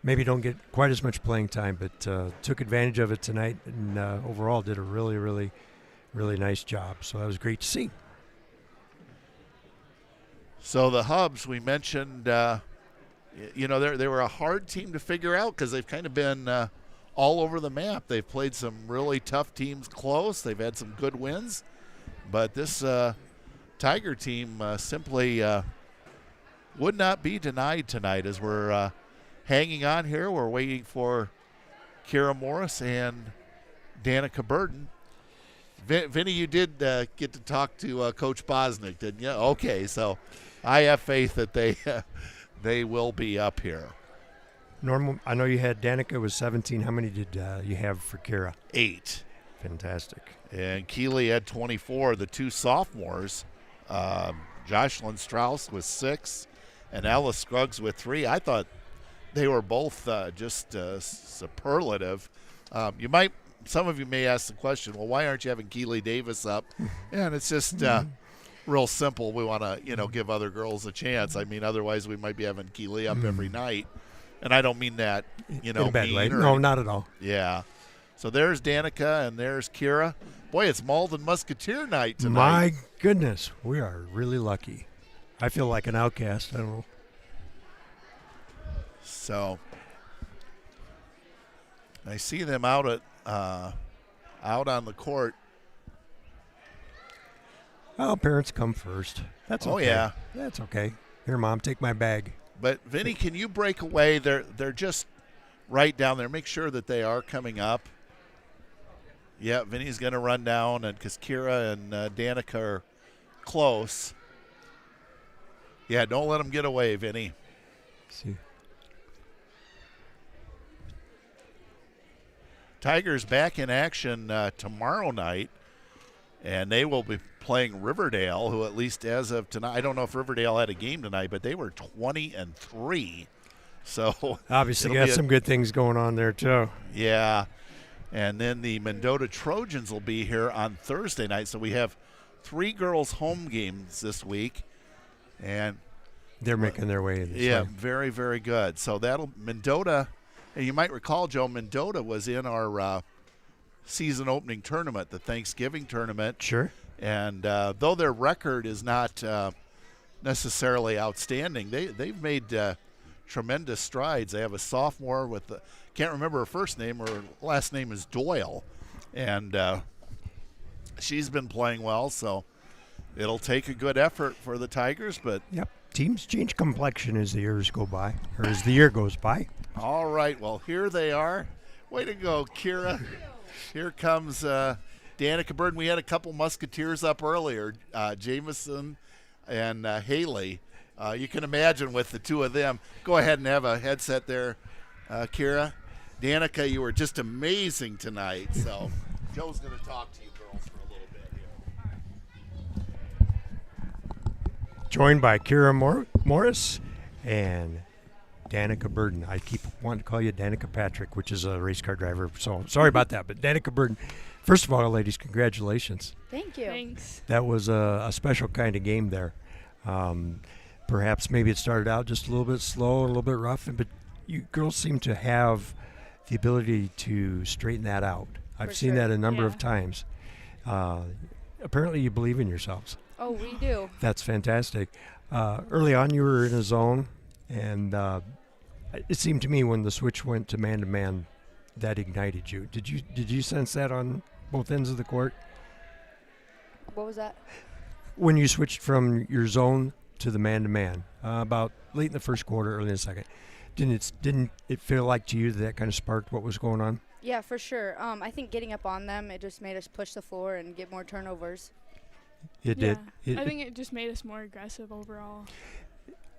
S2: maybe don't get quite as much playing time, but took advantage of it tonight, and overall did a really, really, really nice job. So that was great to see.
S1: So the Hubs, we mentioned you know, they were a hard team to figure out because they've kind of been all over the map. They've played some really tough teams close. They've had some good wins. But this Tiger team simply would not be denied tonight as we're hanging on here. We're waiting for Kira Morris and Danica Burden. Vinny, you did get to talk to Coach Bosnick, didn't you? Okay, so I have faith that they will be up here.
S2: Normal. I know you had Danica was 17. How many did you have for Kira?
S1: 8.
S2: Fantastic.
S1: And Keeley had 24. The 2 sophomores, Jocelyn Strauss with 6 and Ella Scruggs with 3. I thought they were both just superlative. Some of you may ask the question, well, why aren't you having Keeley Davis up? And it's just real simple. We want to, give other girls a chance. I mean, otherwise we might be having Keeley up every night. And I don't mean that,
S2: in a bad way. No,
S1: anything.
S2: not at all.
S1: Yeah. So there's Danica and there's Kira. Boy, it's Malden Musketeer night tonight.
S2: My goodness, we are really lucky. I feel like an outcast. I don't know.
S1: So I see them out on the court.
S2: Well, parents come first. That's okay.
S1: Oh, yeah.
S2: That's okay. Here, Mom, take my bag.
S1: But, Vinny, can you break away? They're just right down there. Make sure that they are coming up. Yeah, Vinny's going to run down because Kira and Danica are close. Yeah, don't let them get away, Vinny.
S2: See.
S1: Tigers back in action tomorrow night, and they will be playing Riverdale, who at least as of tonight, I don't know if Riverdale had a game tonight, but they were 20-3. So
S2: obviously got some good things going on there too.
S1: Yeah. And then the Mendota Trojans will be here on Thursday night. So we have 3 girls' home games this week. And
S2: they're making their way in this
S1: yeah,
S2: way.
S1: very, very good. So that'll Mendota, and you might recall, Joe, Mendota was in our season opening tournament, the Thanksgiving tournament.
S2: Sure.
S1: And though their record is not necessarily outstanding, they've made tremendous strides. They have a sophomore with can't remember her first name. Her last name is Doyle, and she's been playing well. So it'll take a good effort for the Tigers, but
S2: yep, teams change complexion as the years go by, or as the year goes by.
S1: All right, well here they are. Way to go, Kira. Here comes Danica Burden. We had a couple Musketeers up earlier, Jameson and Haley. You can imagine with the 2 of them. Go ahead and have a headset there, Kira. Danica, you were just amazing tonight. So Joe's going to talk to you girls for a little bit here.
S2: Joined by Kira Morris and Danica Burden. I keep wanting to call you Danica Patrick, which is a race car driver. So sorry about that. But Danica Burden, first of all, ladies, congratulations.
S6: Thank you.
S5: Thanks.
S2: That was a special kind of game there. Perhaps maybe it started out just a little bit slow, a little bit rough, but you girls seem to have the ability to straighten that out. I've seen that a number of times. Apparently you believe in yourselves.
S6: Oh, we do.
S2: That's fantastic. Early on you were in a zone, and it seemed to me when the switch went to man-to-man, that ignited you. Did you sense that on both ends of the court?
S6: What was that?
S2: When you switched from your zone to the man-to-man, about late in the first quarter, early in the second, didn't it feel like to you that kind of sparked what was going on?
S6: Yeah, for sure. I think getting up on them, it just made us push the floor and get more turnovers.
S2: It did.
S5: I think it just made us more aggressive overall.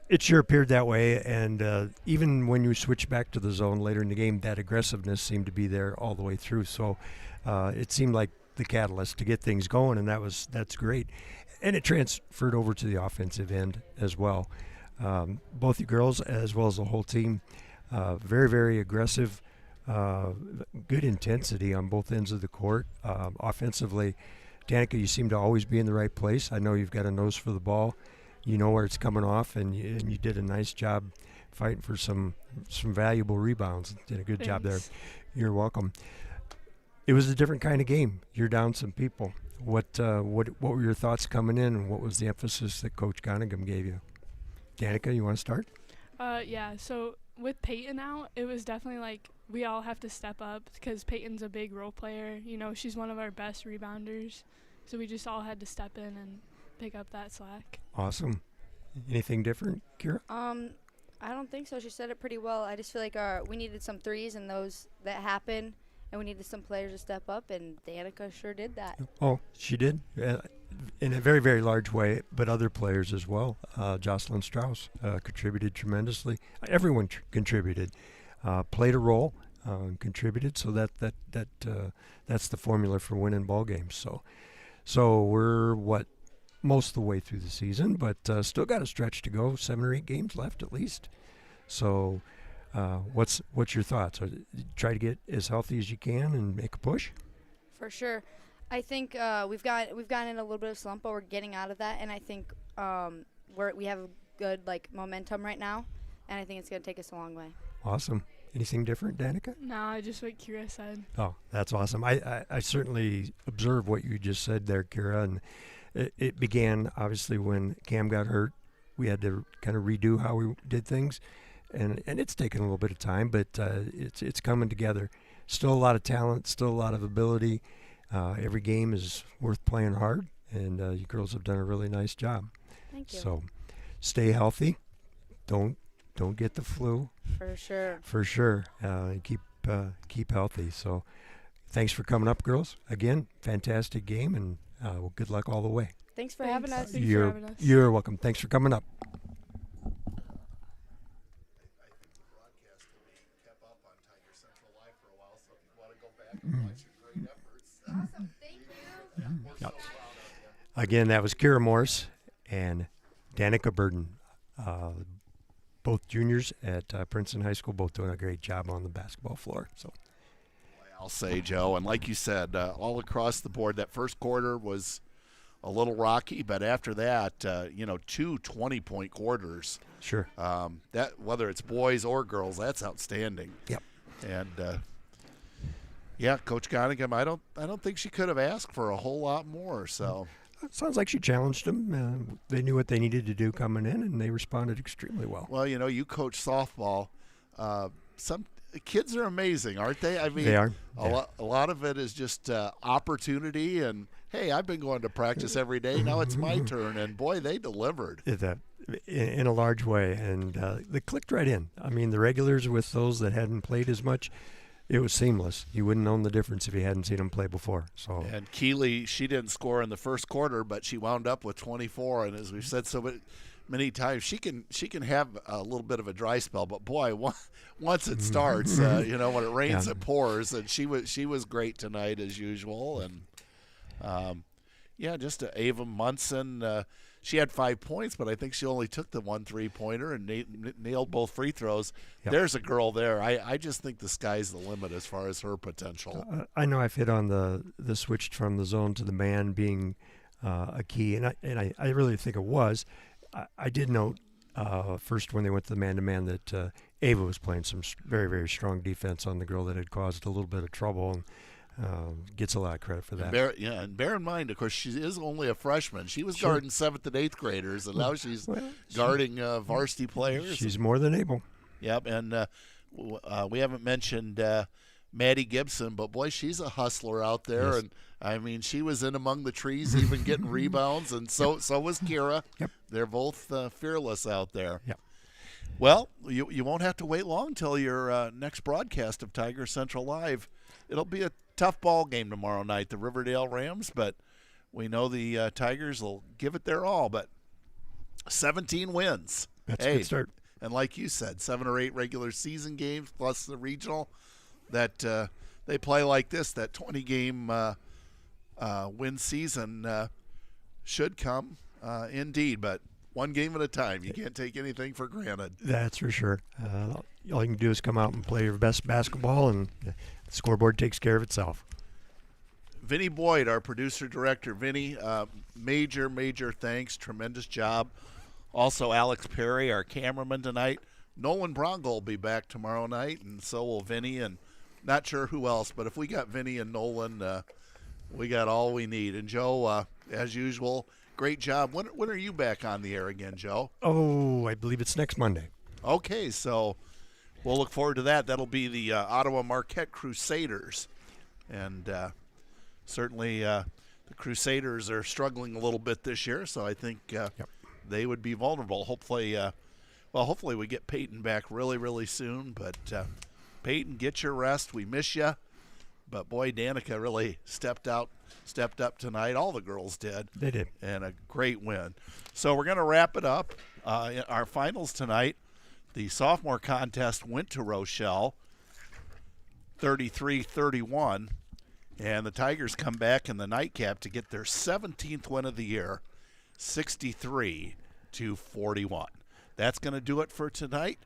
S2: It sure appeared that way, and even when you switched back to the zone later in the game, that aggressiveness seemed to be there all the way through. So it seemed like the catalyst to get things going, and that's great. And it transferred over to the offensive end as well. Both you girls, as well as the whole team, very, very aggressive, good intensity on both ends of the court. Offensively, Danica, you seem to always be in the right place. I know you've got a nose for the ball. You know where it's coming off, and you did a nice job fighting for some valuable rebounds. Did a good job there. You're welcome. It was a different kind of game. You're down some people. What were your thoughts coming in, and what was the emphasis that Coach Conningham gave you? Danica, you want to start?
S7: Yeah, so with Peyton out, it was definitely like we all have to step up because Peyton's a big role player. You know, she's one of our best rebounders. So we just all had to step in and pick up that slack.
S2: Awesome. Anything different, Kira?
S6: I don't think so. She said it pretty well. I just feel like we needed some threes and those that happened, and we needed some players to step up, and Danica sure did that.
S2: Oh, she did in a very, very large way, but other players as well. Jocelyn Strauss contributed tremendously. Everyone contributed, played a role, contributed. So that's the formula for winning ball games. So we're most of the way through the season, but still got a stretch to go. 7 or 8 games left at least. So, what's your thoughts? Try to get as healthy as you can and make a push.
S6: For sure. I think we've gotten in a little bit of slump, but we're getting out of that, and I think we have a good momentum right now, and I think it's going to take us a long way.
S2: Awesome. Anything different, Danica?
S7: No, just what Kira said.
S2: Oh, that's awesome. I certainly observed what you just said there, Kira, and it began obviously when Cam got hurt. We had to kind of redo how we did things, and it's taken a little bit of time, but it's coming together. Still a lot of talent, still a lot of ability. Every game is worth playing hard, and you girls have done a really nice job.
S6: Thank you.
S2: So stay healthy. Don't get the flu.
S6: For sure.
S2: For sure. Keep healthy. So thanks for coming up, girls. Again, fantastic game, and good luck all the way.
S6: Thanks for having us.
S7: Thanks for having us.
S2: You're welcome. Thanks for coming up.
S6: Awesome. Thank you.
S2: Yep. Again, that was Kira Morse and Danica Burden, both juniors at Princeton High School, both doing a great job on the basketball floor. So,
S1: I'll say, Joe, and like you said, all across the board, that first quarter was a little rocky, but after that, 2 20-point quarters.
S2: Sure.
S1: That whether it's boys or girls, that's outstanding.
S2: Yep.
S1: And Coach Gonigham, I don't think she could have asked for a whole lot more. So
S2: it sounds like she challenged them. They knew what they needed to do coming in, and they responded extremely well.
S1: Well, you coach softball. Some kids are amazing, aren't they? I mean,
S2: they are.
S1: A lot of it is just opportunity and, hey, I've been going to practice every day. Now it's my turn. And, boy, they delivered.
S2: In a large way. And they clicked right in. I mean, the regulars with those that hadn't played as much, it was seamless. You wouldn't known the difference if you hadn't seen them play before. So.
S1: And Keeley, she didn't score in the first quarter, but she wound up with 24. And as we've said so many times, she can have a little bit of a dry spell. But, boy, once it starts, when it rains, it pours. And she was great tonight as usual. And, just Ava Munson. She had 5 points, but I think she only took the 1 3-pointer and nailed both free throws. Yep. There's a girl there. I just think the sky's the limit as far as her potential.
S2: I know I've hit on the switch from the zone to the man being a key, and I really think it was. I did note first when they went to the man-to-man that Ava was playing some very, very strong defense on the girl that had caused a little bit of trouble, and gets a lot of credit for that.
S1: And bear in mind, of course, she is only a freshman. She was guarding 7th and 8th graders, and now she's guarding varsity players.
S2: She's more than able.
S1: Yep, and we haven't mentioned Maddie Gibson, but, boy, she's a hustler out there.
S2: Yes.
S1: And, I mean, she was in among the trees even getting rebounds, and so was Kira.
S2: Yep.
S1: They're both fearless out there.
S2: Yep.
S1: Well, you won't have to wait long until your next broadcast of Tiger Central Live. It'll be a tough ball game tomorrow night, the Riverdale Rams, but we know the Tigers will give it their all. But 17 wins.
S2: That's a good start.
S1: And like you said, 7 or 8 regular season games plus the regional that they play like this. That 20-game win season should come indeed, but one game at a time. You can't take anything for granted.
S2: That's for sure. All you can do is come out and play your best basketball, and the scoreboard takes care of itself.
S1: Vinny Boyd, our producer-director. Vinny, major thanks. Tremendous job. Also, Alex Perry, our cameraman tonight. Nolan Bronco will be back tomorrow night, and so will Vinny, and not sure who else, but if we got Vinny and Nolan, we got all we need. And Joe, as usual, great job. When are you back on the air again, Joe?
S2: Oh, I believe it's next Monday.
S1: Okay, so we'll look forward to that. That'll be the Ottawa Marquette Crusaders. And certainly the Crusaders are struggling a little bit this year, so I think they would be vulnerable. Hopefully, hopefully we get Peyton back really, really soon. But Peyton, get your rest. We miss you. But boy, Danica really stepped up tonight. All the girls did.
S2: They did.
S1: And a great win. So we're going to wrap it up. In our finals tonight, the sophomore contest went to Rochelle, 33-31. And the Tigers come back in the nightcap to get their 17th win of the year, 63-41. That's going to do it for tonight.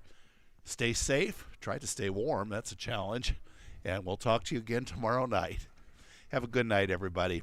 S1: Stay safe. Try to stay warm. That's a challenge. And we'll talk to you again tomorrow night. Have a good night, everybody.